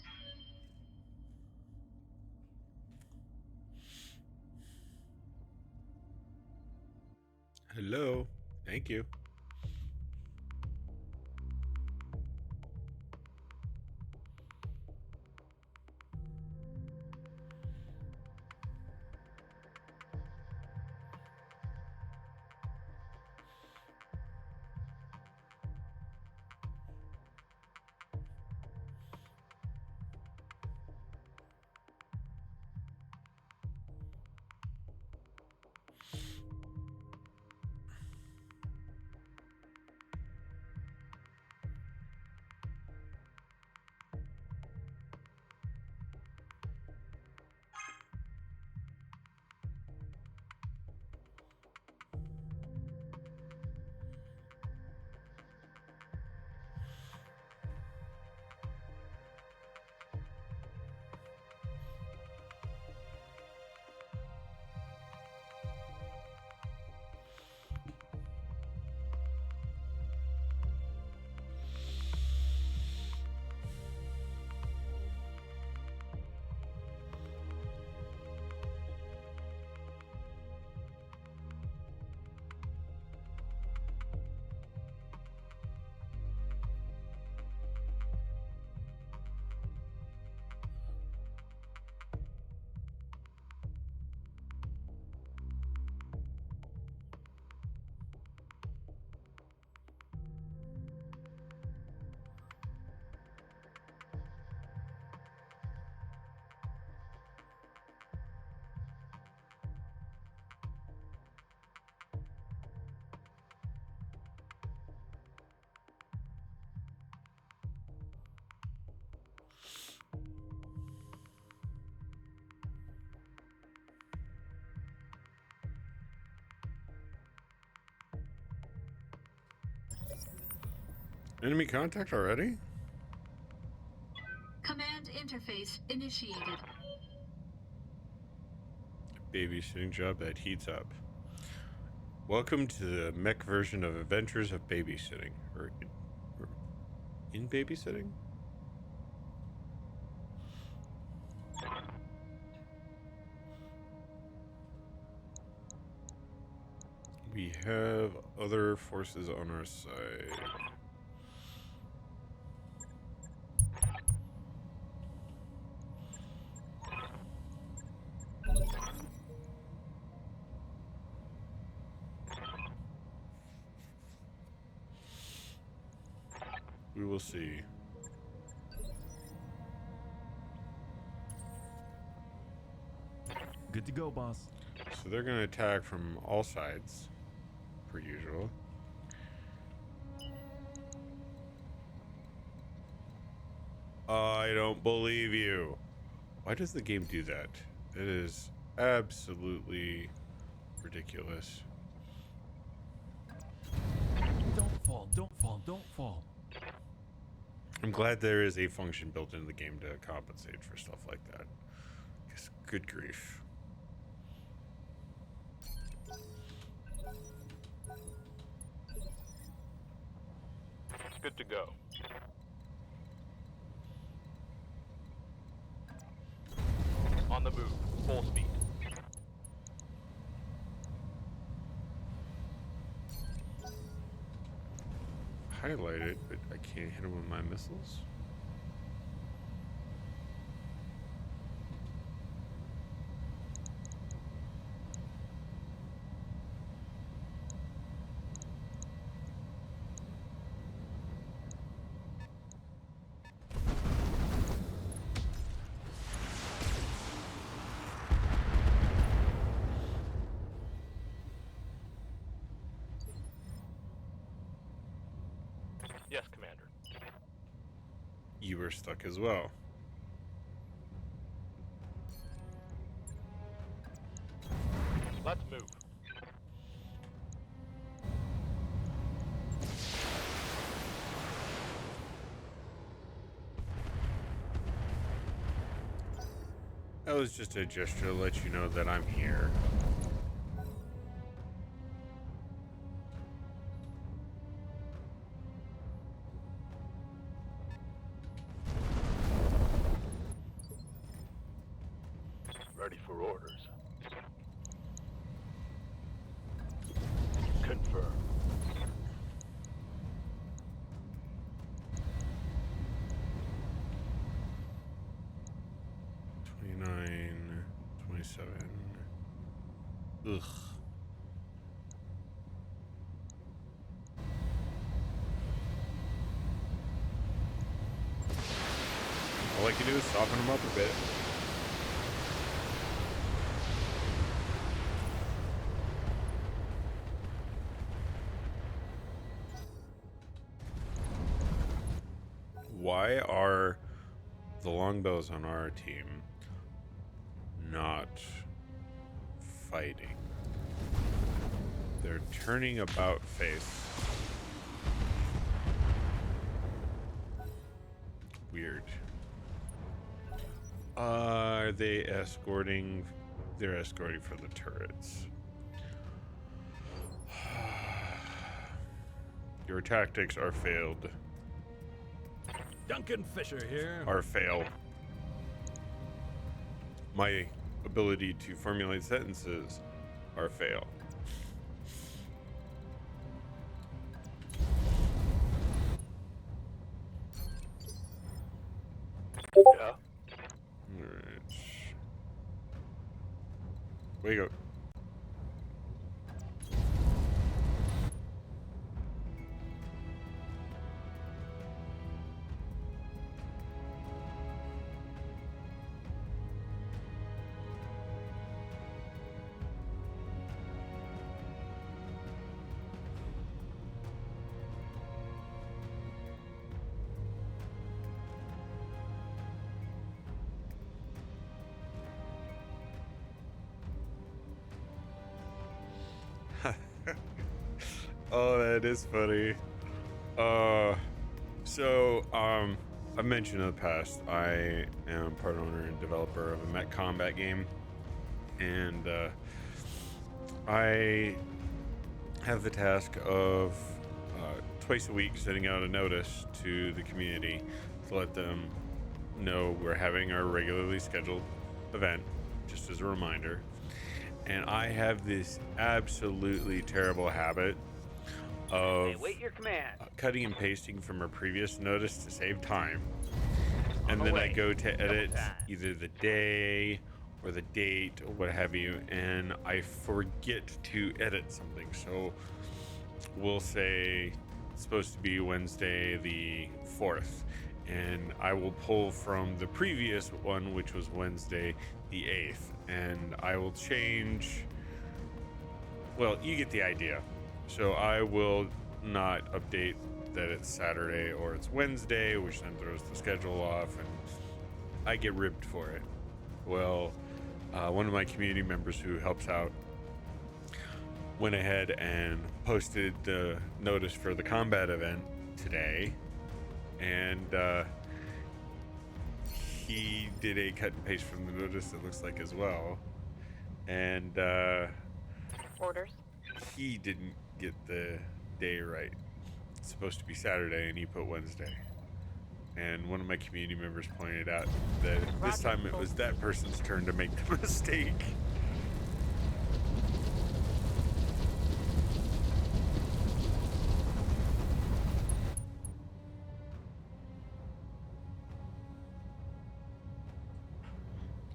Hello. Thank you. Enemy contact already? Command interface initiated. Babysitting job that heats up. Welcome to the mech version of Adventures of Babysitting. Or in babysitting? We have other forces on our side. We will see. Good to go, boss. So they're going to attack from all sides, per usual. I don't believe you. Why does the game do that? It is absolutely ridiculous. Don't fall, don't fall, don't fall. I'm glad there is a function built into the game to compensate for stuff like that. Because good grief. Good to go. On the move, full speed. Highlighted, but I can't hit him with my missiles. Yes, Commander. You were stuck as well. Let's move. That was just a gesture to let you know that I'm here. Ready for orders. Confirm. $29, $27. Ugh. All I can do is soften them up a bit. Why are the longbows on our team not fighting? They're turning about face. Weird. Are they escorting? They're escorting for the turrets. Your tactics are failed. Duncan Fisher here. Are fail. My ability to formulate sentences are fail. Yeah. Alright. Wake up. Oh, that is funny. I mentioned in the past, I am part owner and developer of a mech combat game, and I have the task of twice a week sending out a notice to the community to let them know we're having our regularly scheduled event, just as a reminder. And I have this absolutely terrible habit of Wait your command. cutting and pasting from a previous notice to save time. And the then I way. go to edit time. either the day or the date or what have you, and I forget to edit something. So we'll say it's supposed to be Wednesday the 4th, and I will pull from the previous one, which was Wednesday the 8th, and I will change. Well, you get the idea. So I will not update that it's Saturday or it's Wednesday, which then throws the schedule off, and I get ribbed for it. Well, one of my community members who helps out went ahead and posted the notice for the combat event today, and he did a cut and paste from the notice, it looks like, as well. And Orders. he didn't get the day right. It's supposed to be Saturday and he put Wednesday. And one of my community members pointed out that this time it was that person's turn to make the mistake.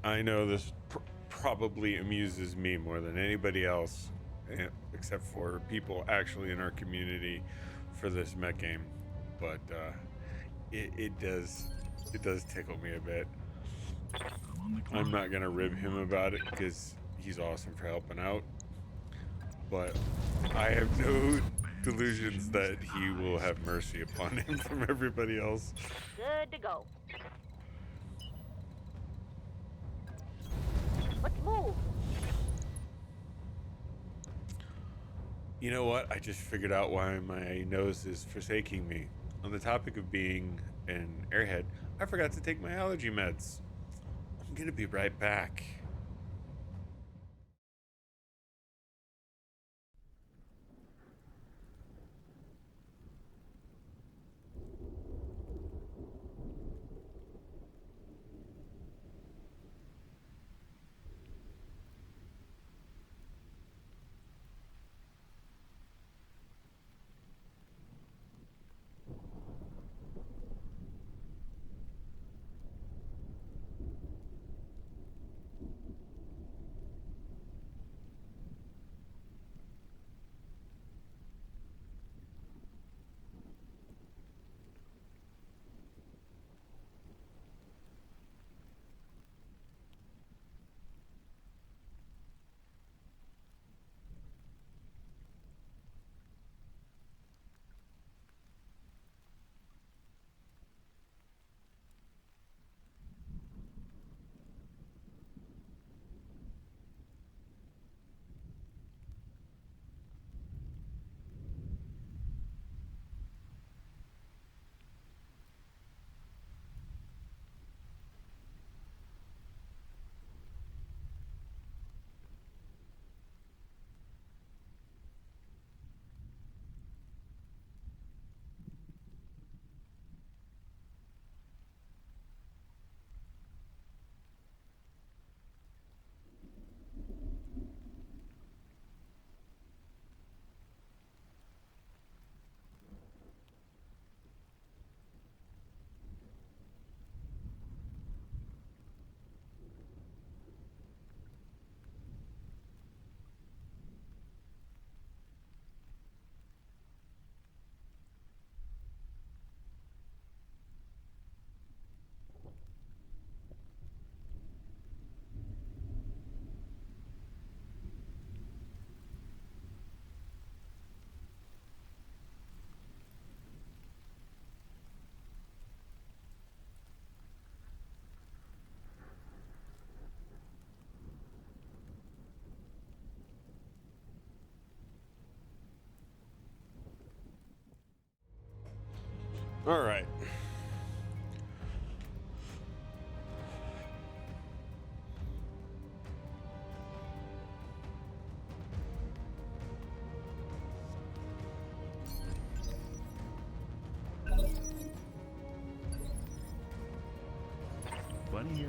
I know this probably amuses me more than anybody else, except for people actually in our community for this mech game, but it does tickle me a bit. I'm not gonna rib him about it because he's awesome for helping out, but I have no delusions that he will have mercy upon him from everybody else. Good to go. Let's move. You know what? I just figured out why my nose is forsaking me. On the topic of being an airhead, I forgot to take my allergy meds. I'm gonna be right back. All right. Bunny here.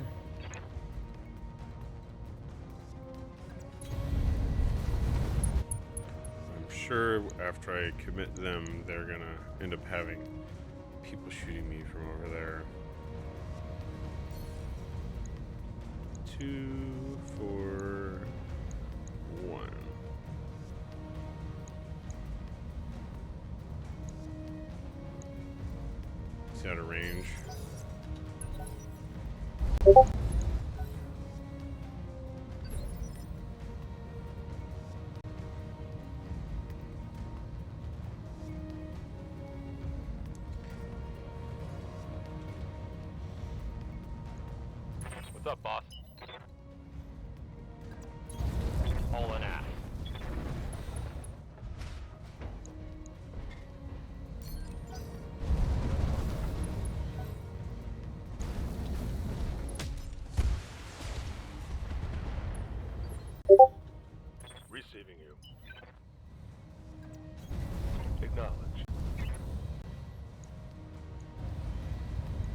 I'm sure after I commit them, they're gonna end up having people shooting me from over there. 2, 4, 1. It's out of range. What's up, boss? All in ass. Receiving you. Acknowledge.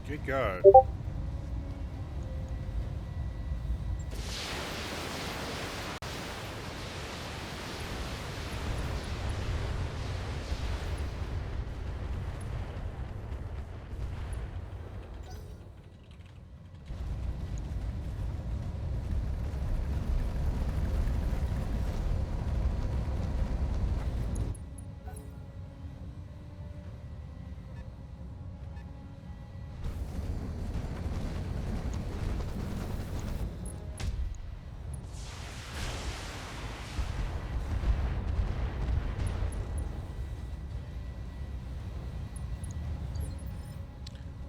Good God.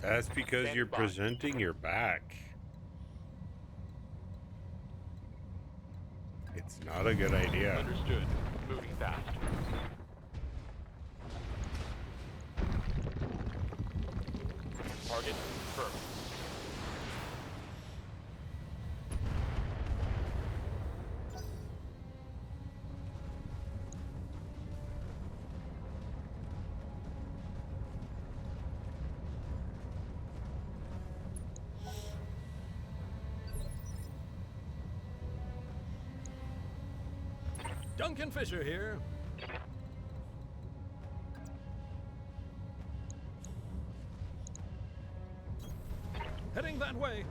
That's because Standing you're by. presenting your back. It's not a good idea. Understood. Moving fast. Target confirmed. Duncan Fisher here. Heading that way.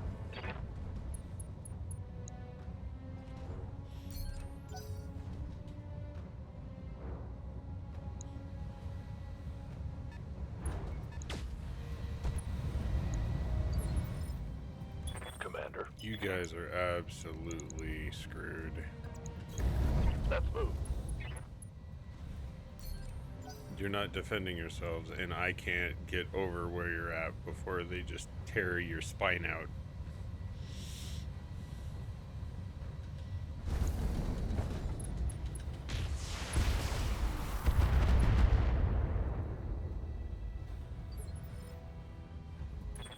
Commander, You guys are absolutely screwed. let's move. You're not defending yourselves, and I can't get over where you're at before they just tear your spine out.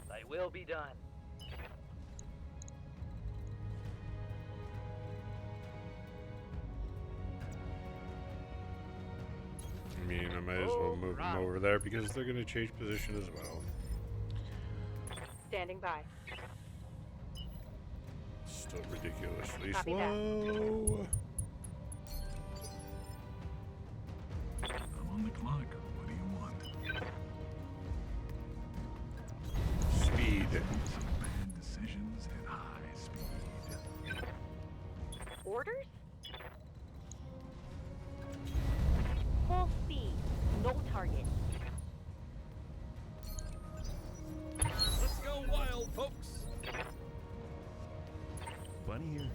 Thy will be done. I mean, I might as well move them over there because they're going to change position as well. Standing by. Still ridiculously Copy that. slow. I'm on the clock. What do you want? Speed. Some bad decisions at high speed. Orders? Full speed. No target. Let's go wild, folks. Bunny here.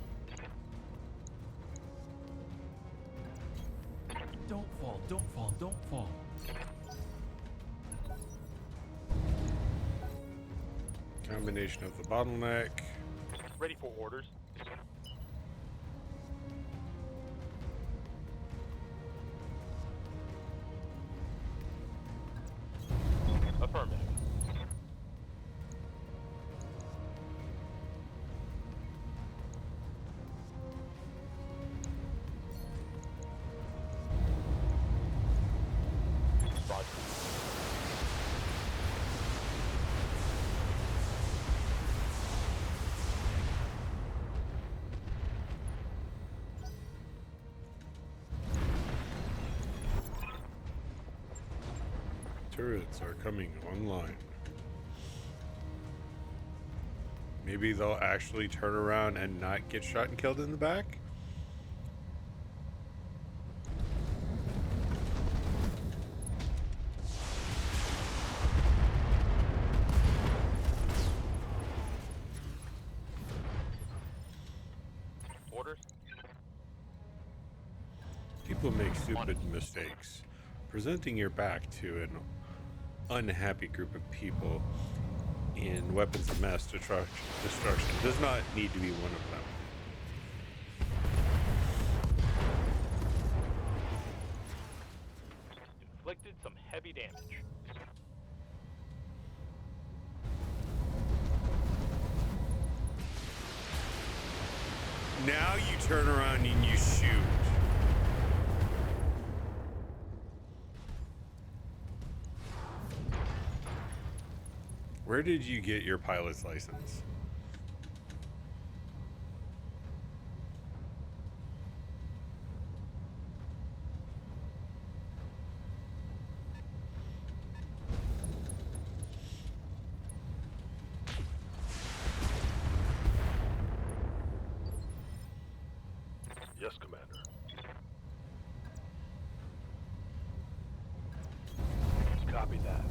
Don't fall, don't fall, don't fall. Combination of the bottleneck. Ready for orders. Affirmative. Roger. Turrets are coming online. Maybe they'll actually turn around and not get shot and killed in the back? Orders. People make stupid mistakes. Presenting your back to an unhappy group of people in weapons of mass destruction does not need to be one of them. Inflicted some heavy damage. Now you turn around and you shoot. Where did you get your pilot's license? Yes, Commander. Copy that.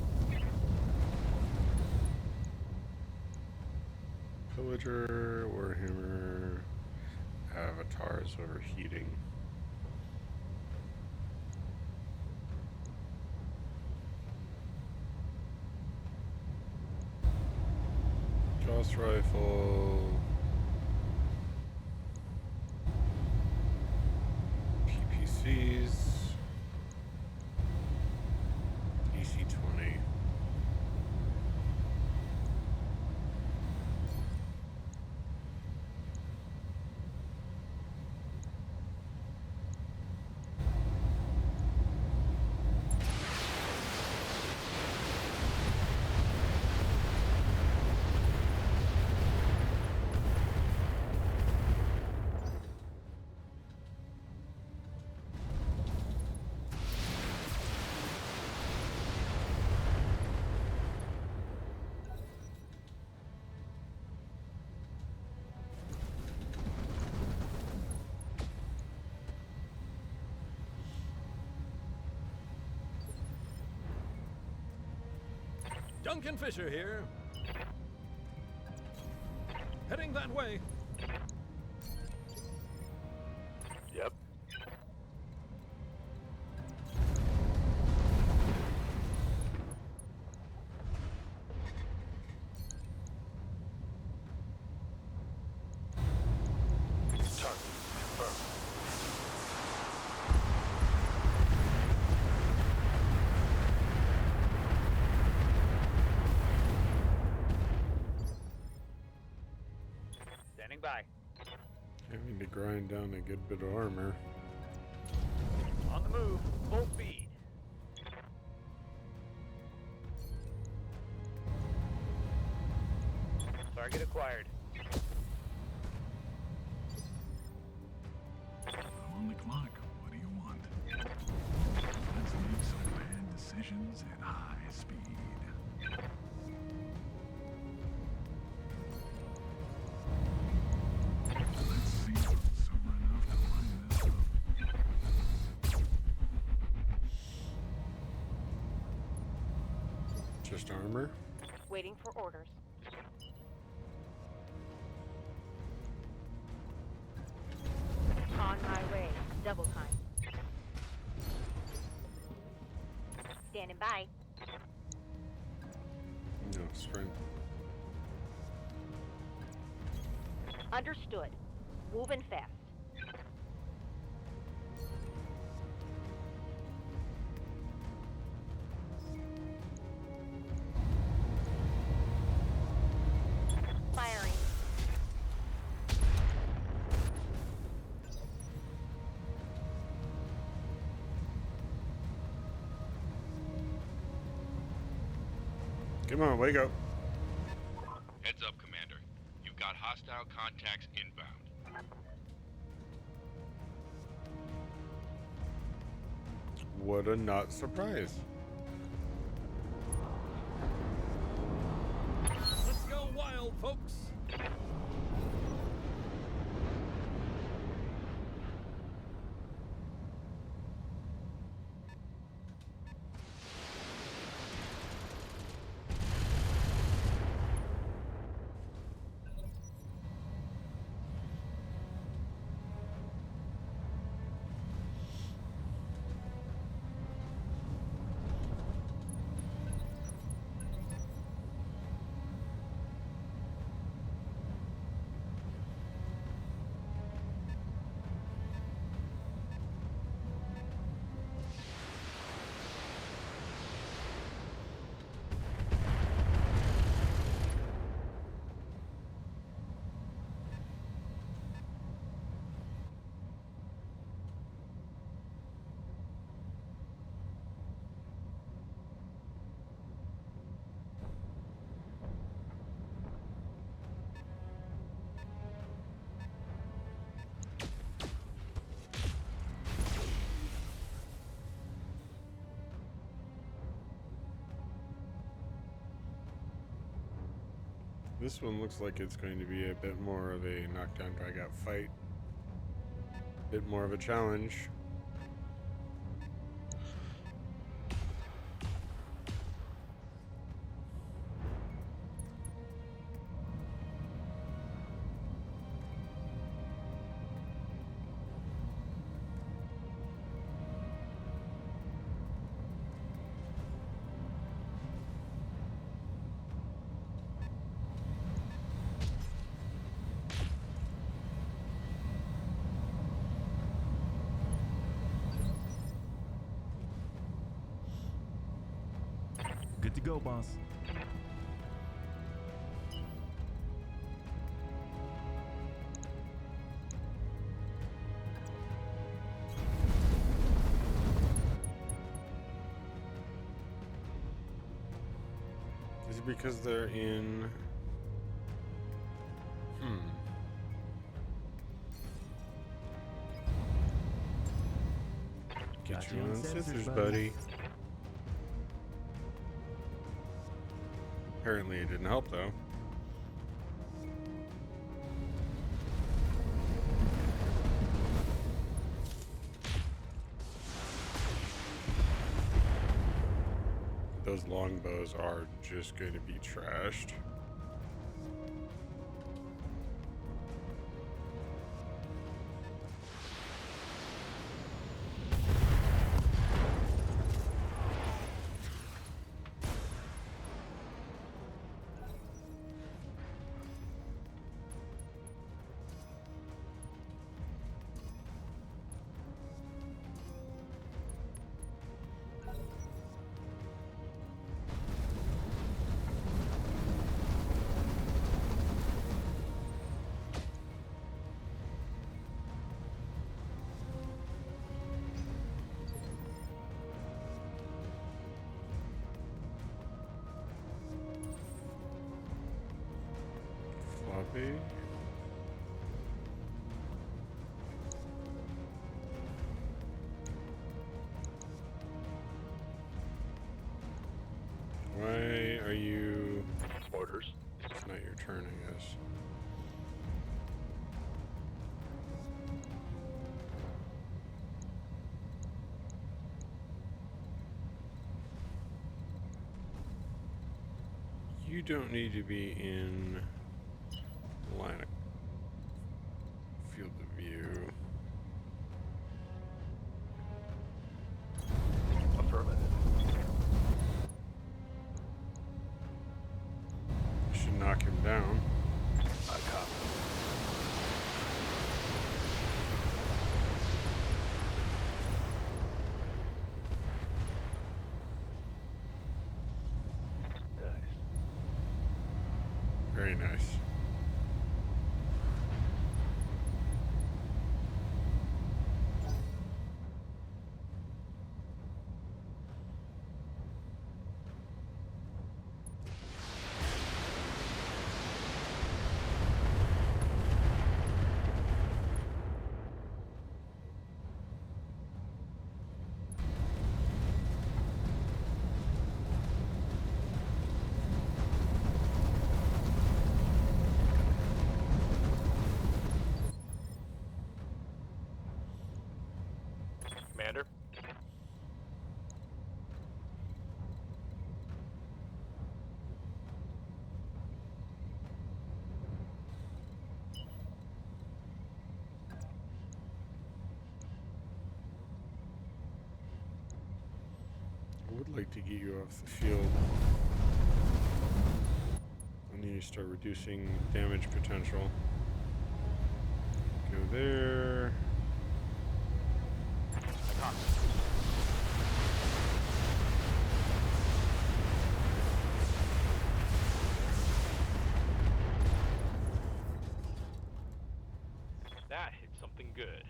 Pillager, Warhammer, avatars overheating. Joss rifle. PPCs. EC-20. Duncan Fisher here. Heading that way. Yep. Target confirmed. Standing by. Having to grind down a good bit of armor. On the move. Full speed. Target acquired. I'm on the clock. What do you want? Let's make some bad decisions at high speed. Let's see if I'm sober enough to line this up. Just armor? Waiting for orders. On my way. Double time. Standing by. No, strength. Understood. Moving fast. Firing. Come on, wake up. Heads up, Commander. You've got hostile contacts inbound. What a not surprise. Let's go wild, folks. This one looks like it's going to be a bit more of a knockdown drag out fight. A bit more of a challenge. Good to go, boss. Is it because they're in... Get Got you you on on sensors, scissors, buddy. buddy. Apparently it didn't help, though. Those longbows are just going to be trashed. Floppy. Why are you... Orders. It's not your turn, I guess. You don't need to be in line of field of view. Affirmative. Should knock him down. I copy. Nice. Very nice. Commander. I would like to get you off the field. I need to start reducing damage potential. Go there. I copy. That hit something good.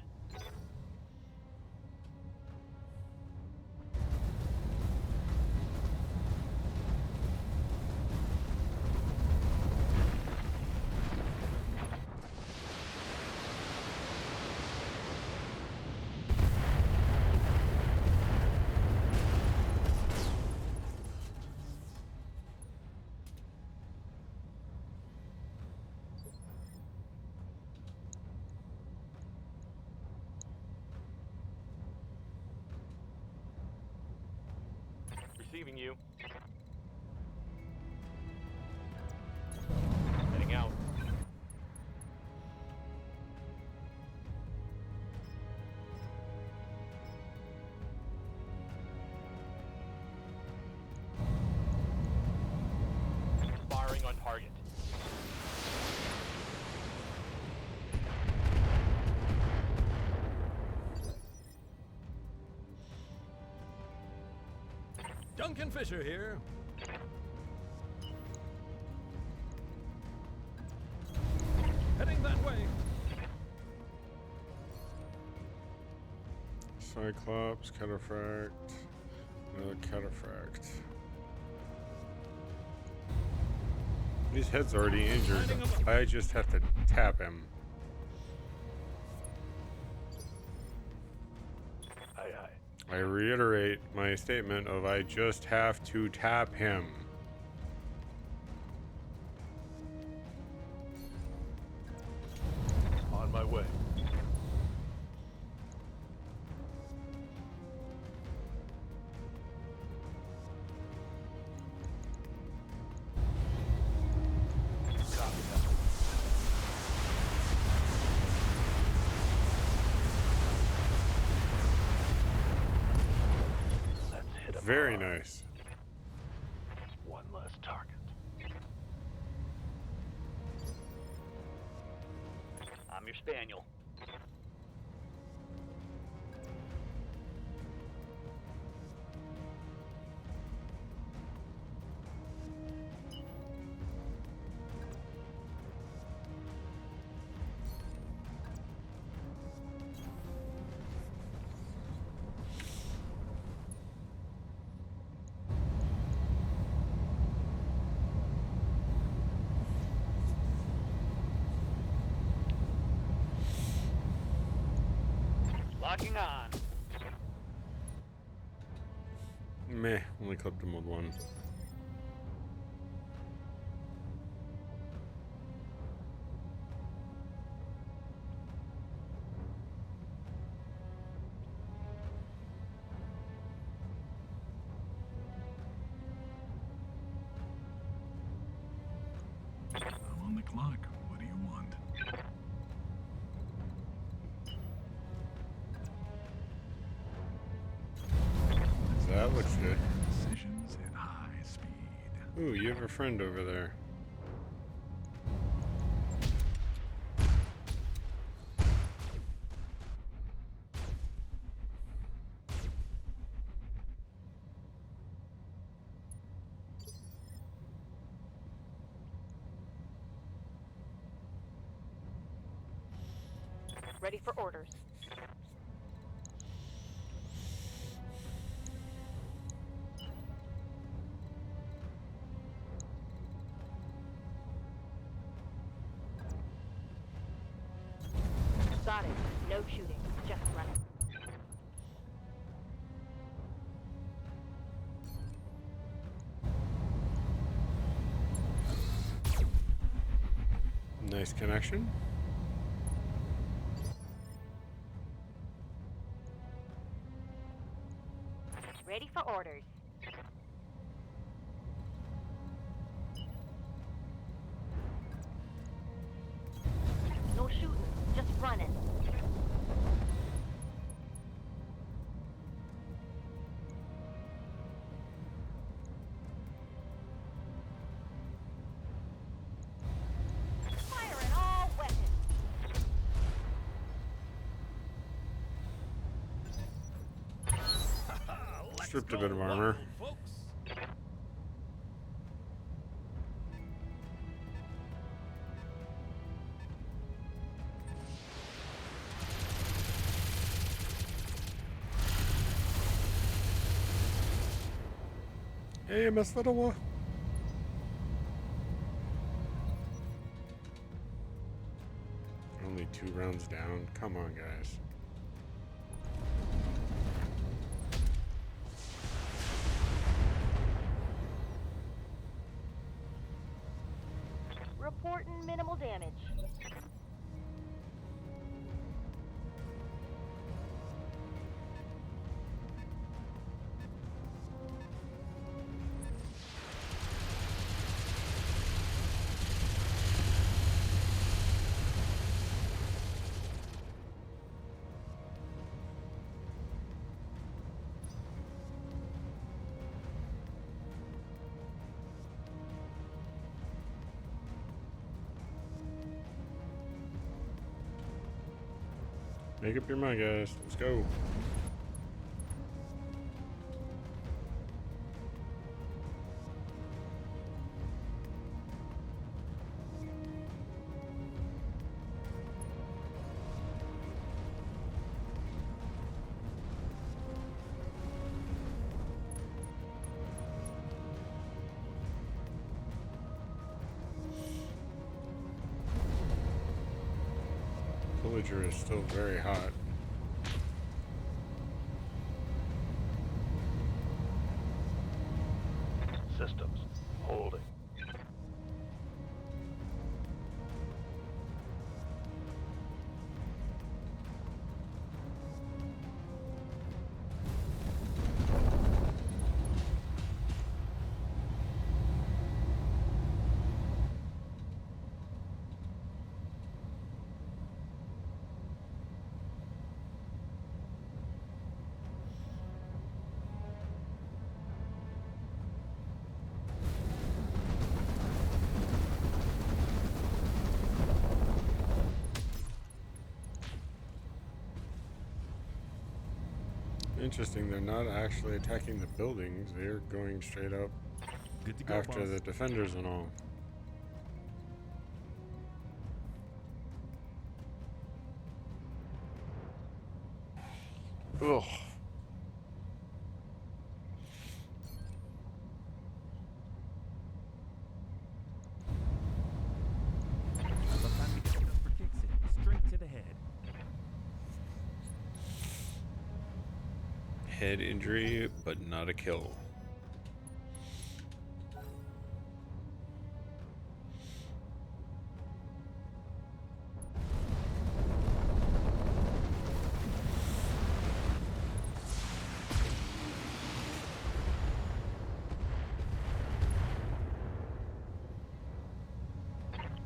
Receiving you. Heading out. Firing on target. Duncan Fisher here. Heading that way. Cyclops, cataphract, another cataphract. His head's already injured. I just have to tap him. Aye, aye. I reiterate my statement of I just have to tap him. On my way. Very nice. One less target. I'm your spaniel. Locking on. Meh, only clipped him with one. I'm on the clock. What do you want? That looks good. Decisions at high speed. Ooh, you have a friend over there. Ready for orders. Got it. No shooting. Just running. Nice connection. Ready for orders. No shooting. Just running. Firing all weapons. Stripped a bit of armor. Hey, Miss Little. Only 2 rounds down. Come on, guys. Reporting minimal damage. Make up your mind, guys. Let's go. Villager is still very hot. Systems holding. interesting. They're not actually attacking the buildings. They're going straight up Good to go, after boss. the defenders and all. Ugh. Sometimes you get hit up for kicks it straight to the head. Head injury, but not a kill.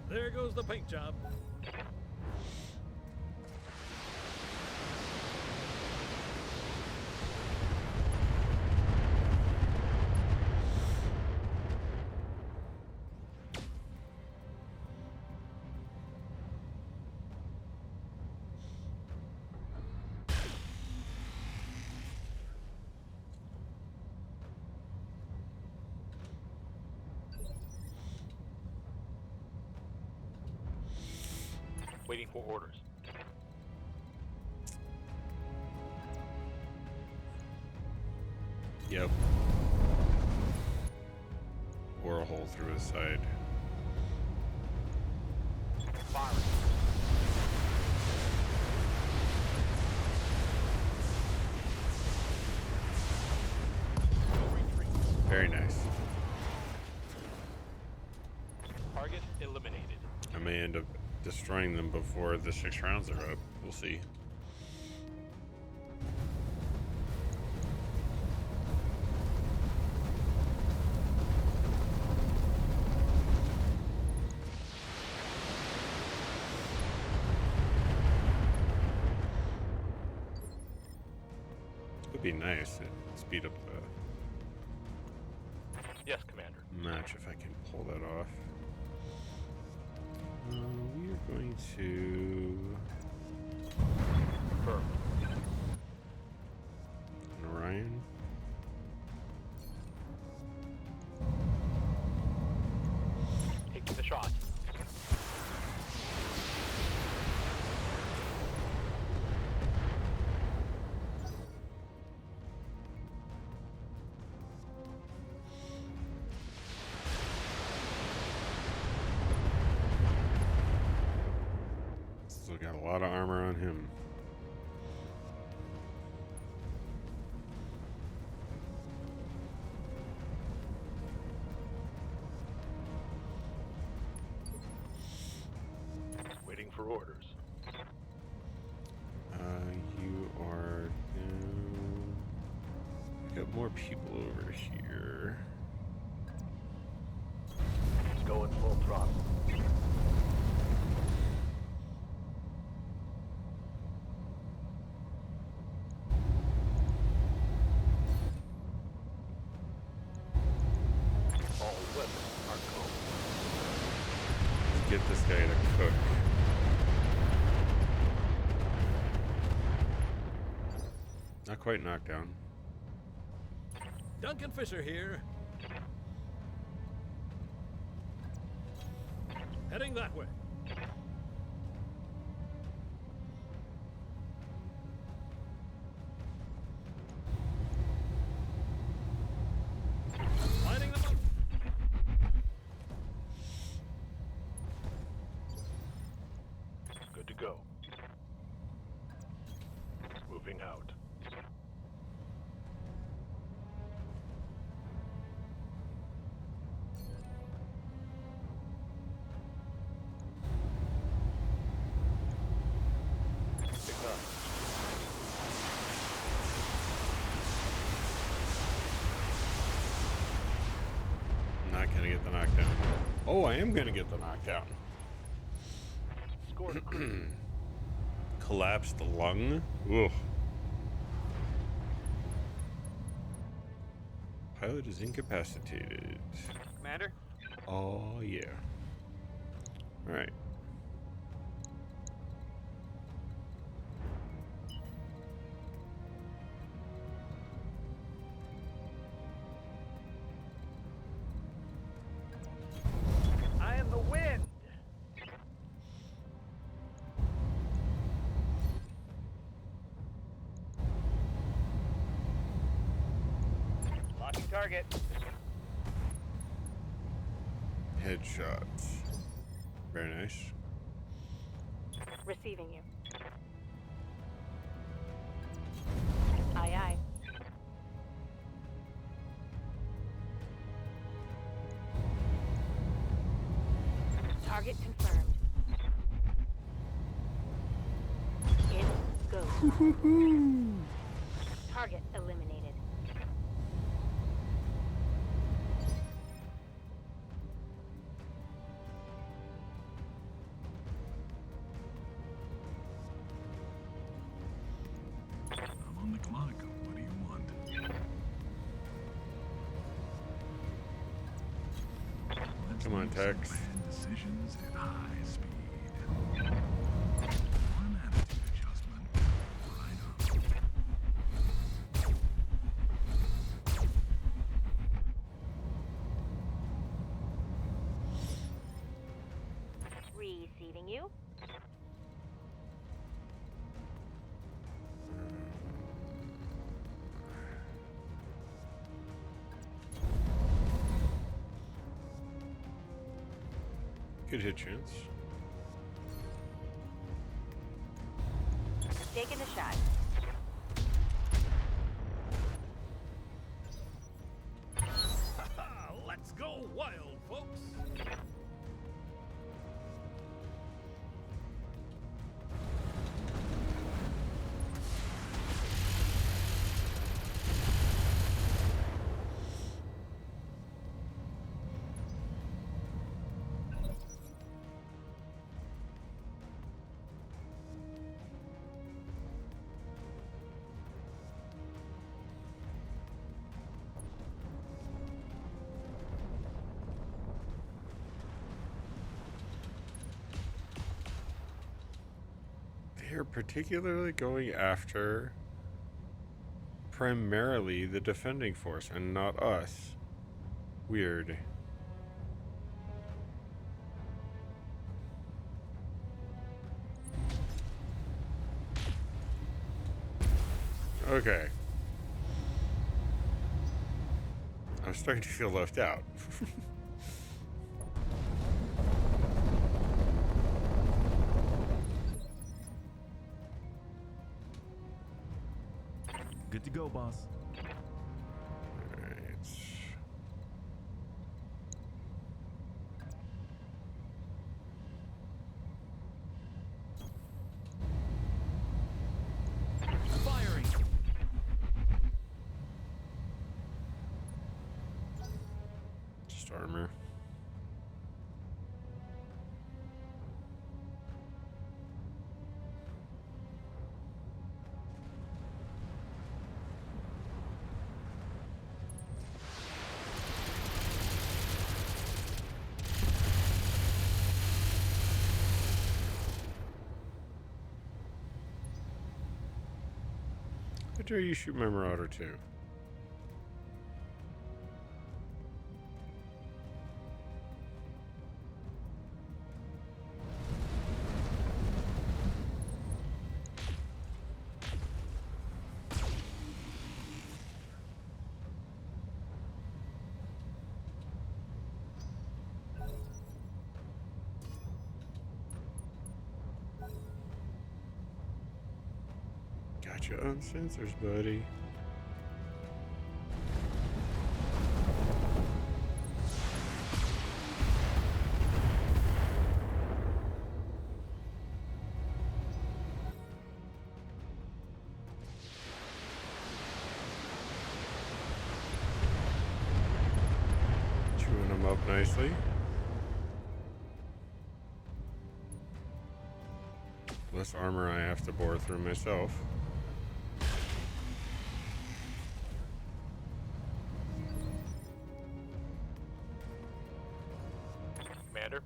There goes the paint job. Waiting for orders. Yep. Or a hole through his side. Firing. No retreat. Very nice. Target eliminated. I may end up destroying them before the 6 rounds are up. We'll see. Would be nice to speed up the Yes, Commander. match if I can pull that off. We are going to Confirmed. an Orion. Taking the shot. Still got a lot of armor on him. Waiting for orders. You are down. Got more people over here. It's going full throttle. All weapons are cold. Let's get this guy to cook. Not quite knocked down. Duncan Fisher here. Heading that way. Lighting them up. Good to go. Moving out. Not gonna get the knockdown. Oh, I am gonna get the knockdown. Scored. Collapsed lung. Ugh. Pilot is incapacitated. Commander? Oh yeah. All right. target. Headshots. Very nice. Receiving you. Aye, aye. Target confirmed. In go. Target eliminated. I'm on the clock. What do you want? Let's Come on, make some Tex. bad decisions at high speed. One attitude adjustment. Right on. Receiving you. Good hit chance. Taking a shot. Let's go wild, folks! They're particularly going after primarily the defending force and not us. Weird. Okay. I'm starting to feel left out. Good to go, boss. Alright. Firing. Just armor. How dare you shoot my Marauder too? Got your own sensors, buddy. Chewing them up nicely. Less armor I have to bore through myself. Commander?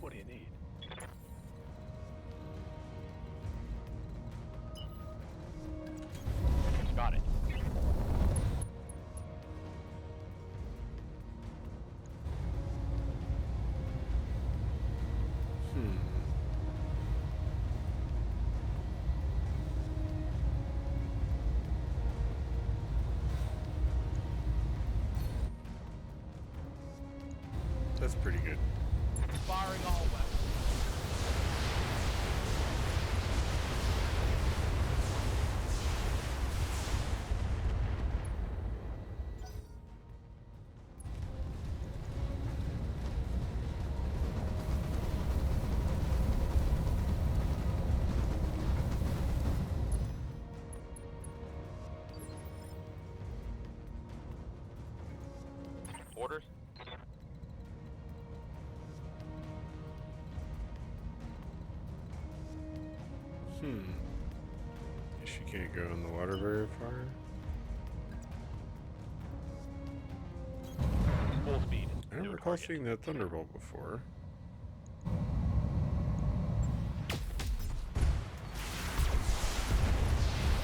What do you need? Got it. That's pretty good. Firing all weapons. Orders? Guess you can't go in the water very far. Full speed. I don't New recall target. seeing that thunderbolt before.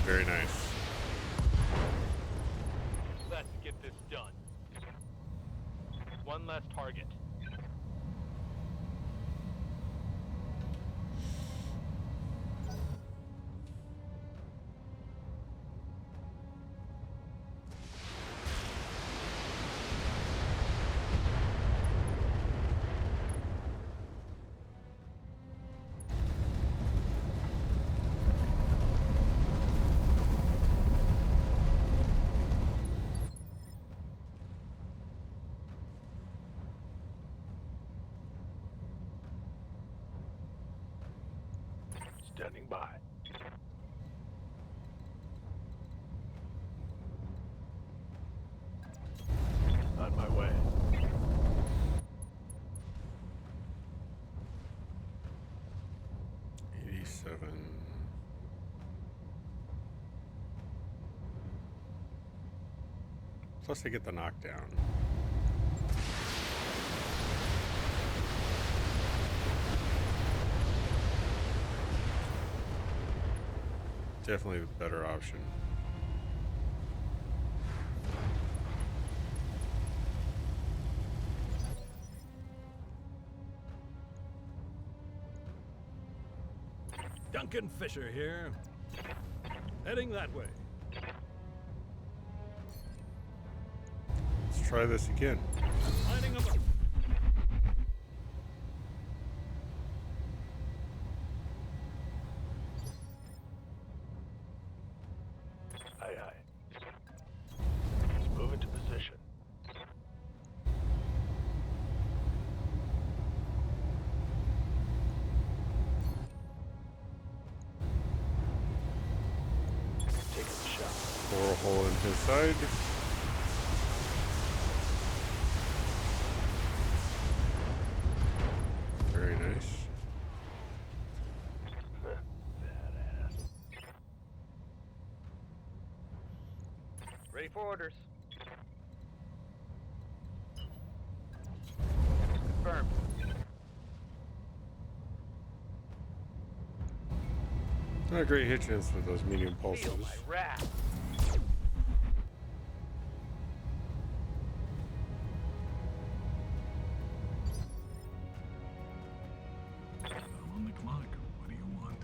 Very nice. Let's get this done. One less target. Standing by. On my way. Plus I get the knockdown. Definitely a better option. Duncan Fisher here. Heading that way. Let's try this again. Lining up. Aye, aye. Let's move into position. Taking the shot. Bore a hole in his side. Very nice. Badass. Ready for orders. Confirmed. Not a great hit chance with those medium Feel pulses. my wrath. I'm on the clock. What do you want?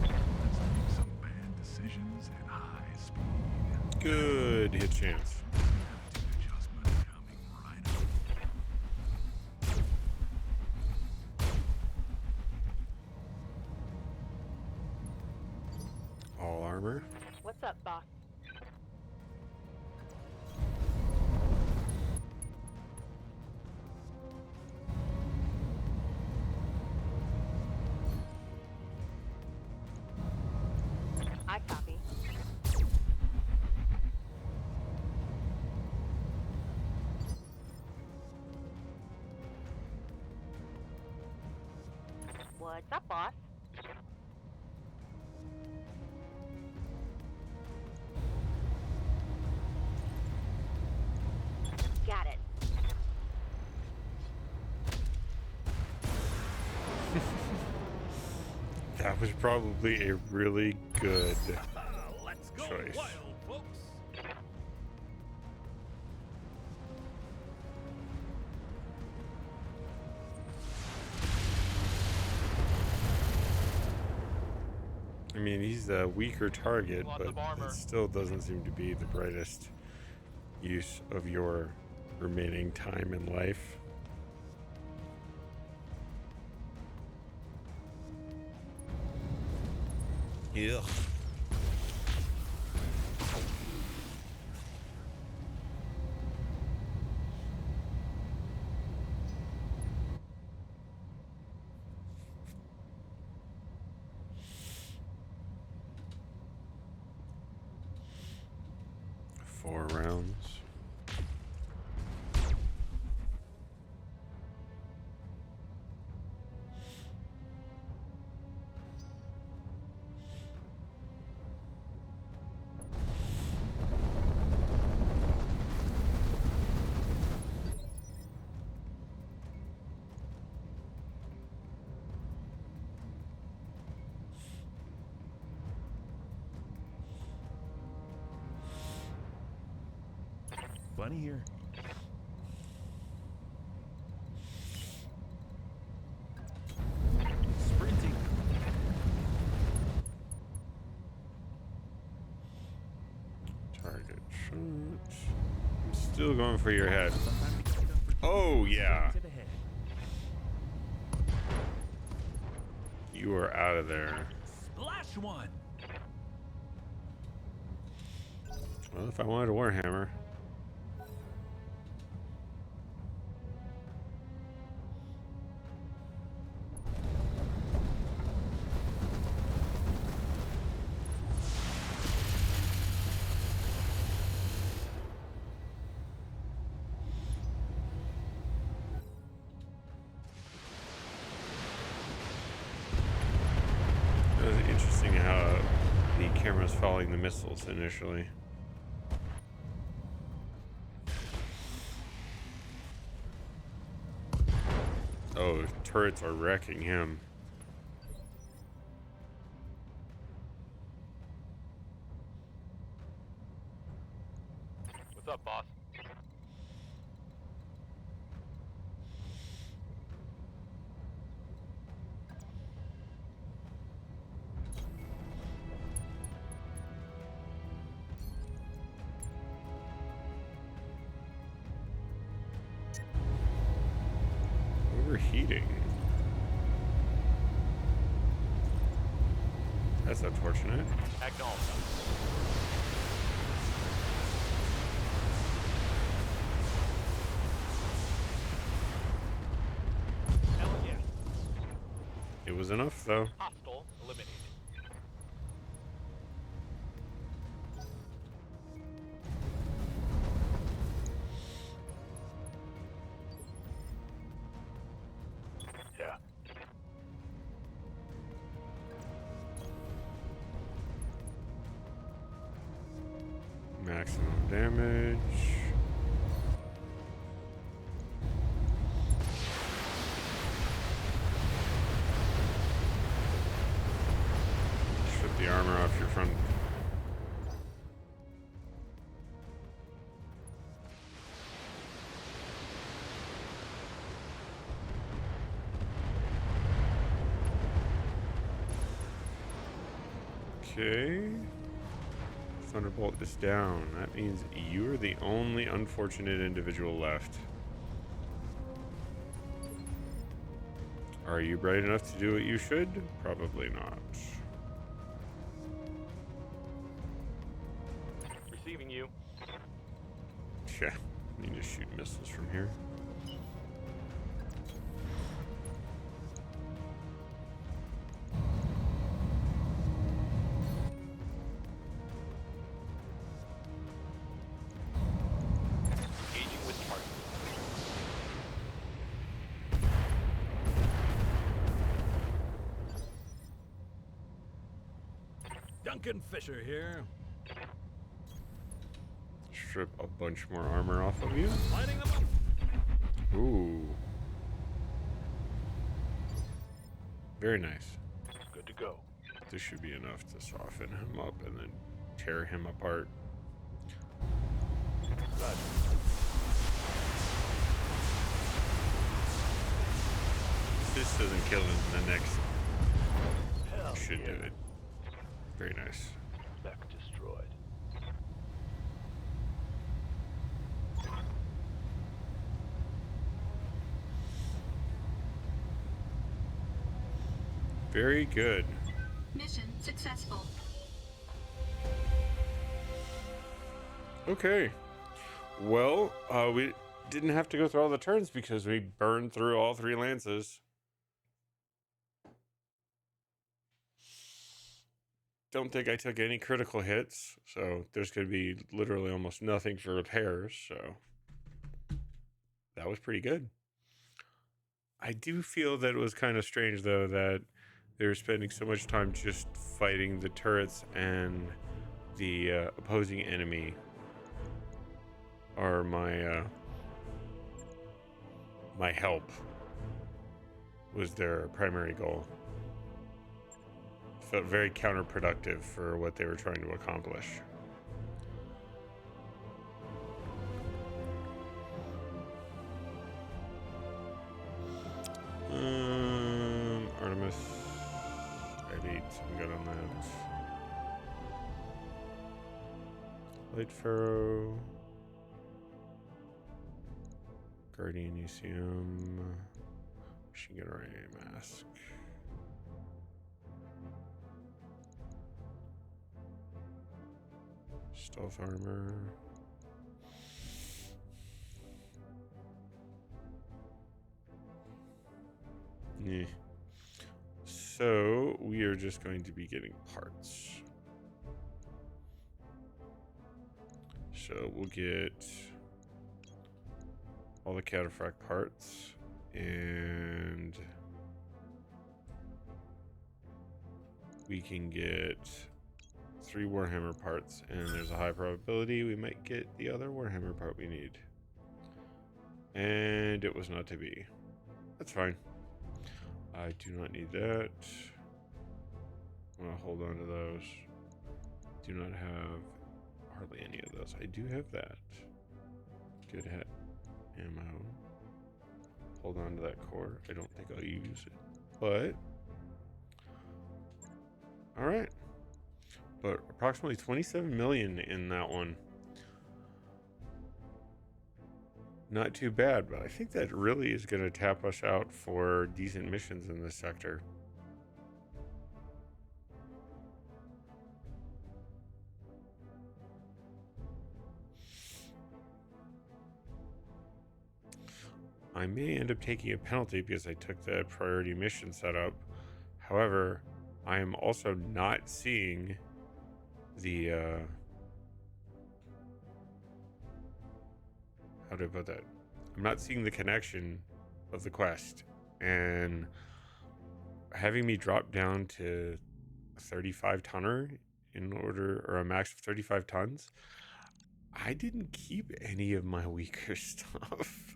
Let's make some bad decisions at high speed. Good hit chance. Attitude adjustment coming right up. All armor. What's up, boss? I copy. What's up, boss? Got it. That was probably a really good Let's go choice. wild, folks. I mean, he's a weaker target, Lots but of armor. it still doesn't seem to be the greatest use of your remaining time in life. Ugh. Four rounds. Bunny here. Sprinting. Target shot. I'm still going for your head. Sometimes you get enough for Oh, yeah. straight to the head. You are out of there. Splash one. Well, if I wanted a Warhammer. It was interesting how the camera's following the missiles initially. Oh, turrets are wrecking him. What's up, boss? Overheating. That's unfortunate. Acknowledge. Hell yes. It was enough, though. Hostile eliminated. Yeah. Maximum damage. Strip the armor off your front. Okay. Thunderbolt is down. That means you are the only unfortunate individual left. Are you bright enough to do what you should? Probably not. Receiving you. Yeah, need to shoot missiles from here. Engaging with target. Duncan Fisher here. Strip a bunch more armor off of you. Lighting them up. Ooh. Very nice. Good to go. This should be enough to soften him up and then tear him apart. Roger. If this doesn't kill him, the next Hell should do yeah. it. Very nice. Mech destroyed. Very good. Mission successful. Okay. Well, we didn't have to go through all the turns because we burned through all 3 lances. Don't think I took any critical hits, so there's going to be literally almost nothing for repairs, so that was pretty good. I do feel that it was kind of strange, though, that they were spending so much time just fighting the turrets and the opposing enemy are my my help was their primary goal. Felt very counterproductive for what they were trying to accomplish. Artemis, I need some good on that. Light Pharaoh, Guardian ECM, Machine Gun Array Mask. Stealth armor. Yeah. So we are just going to be getting parts. So we'll get all the cataphract parts and we can get 3 Warhammer parts, and there's a high probability we might get the other Warhammer part we need. And it was not to be. That's fine. I do not need that. I'm gonna hold on to those. Do not have hardly any of those. I do have that. Good hat ammo. Hold on to that core. I don't think I'll use it, but all right. But approximately 27 million in that one. Not too bad, but I think that really is going to tap us out for decent missions in this sector. I may end up taking a penalty because I took the priority mission setup. However, I am also not seeing the how do I put that? I'm not seeing the connection of the quest, and having me drop down to a 35 tonner in order, or a max of 35 tons. I didn't keep any of my weaker stuff.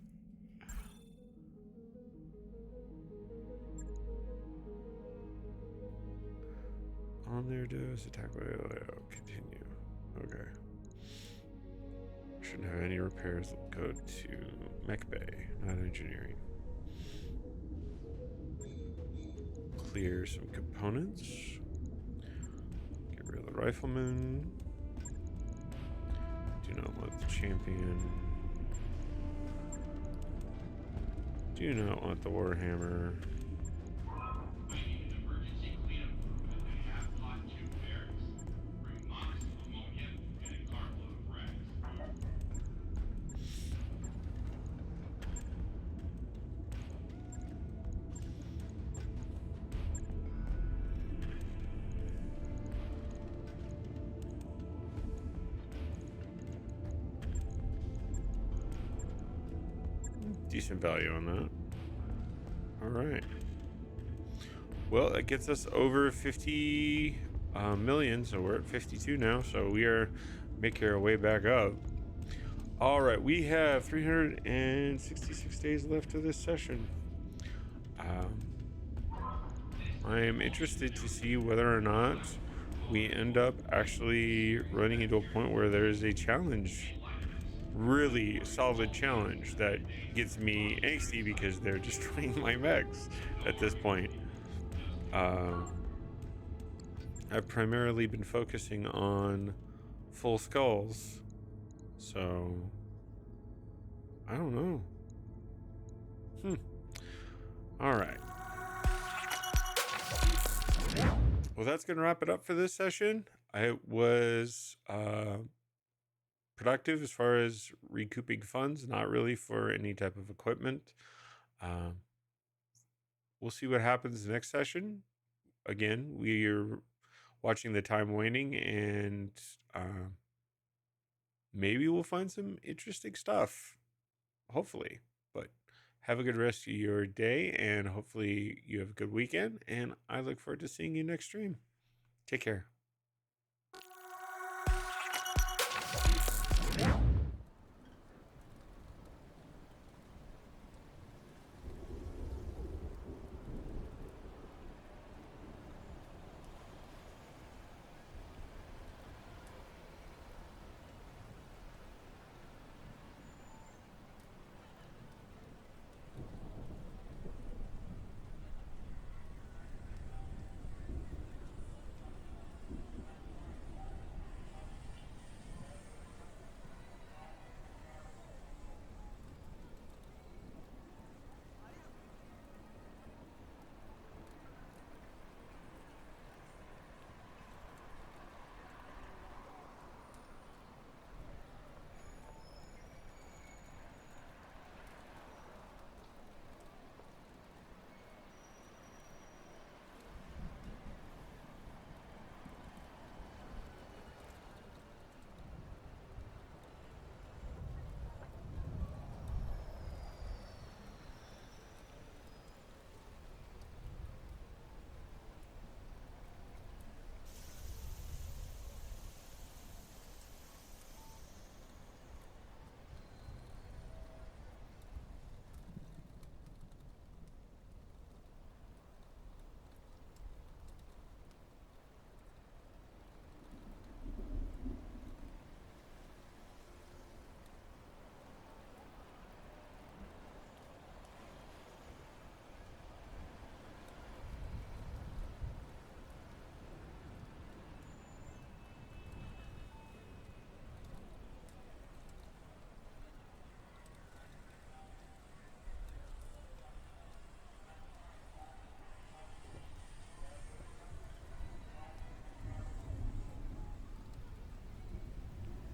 On there does attack by continue. Okay. Shouldn't have any repairs. Go to Mech Bay, not engineering. Clear some components. Get rid of the rifleman. Do not want the champion. Do not want the Warhammer. Decent value on that. All right. Well, that gets us over 50 million, so we're at 52 now, so we are making our way back up. All right, we have 366 days left of this session. I am interested to see whether or not we end up actually running into a point where there is a challenge, really solid challenge that gets me angsty because they're destroying my mechs at this point. I've primarily been focusing on full skulls, so I don't know. All right. Well, that's going to wrap it up for this session. I was productive as far as recouping funds, not really for any type of equipment. We'll see what happens next session. Again, we are watching the time waning, and maybe we'll find some interesting stuff. Hopefully. But have a good rest of your day, and hopefully you have a good weekend. And I look forward to seeing you next stream. Take care.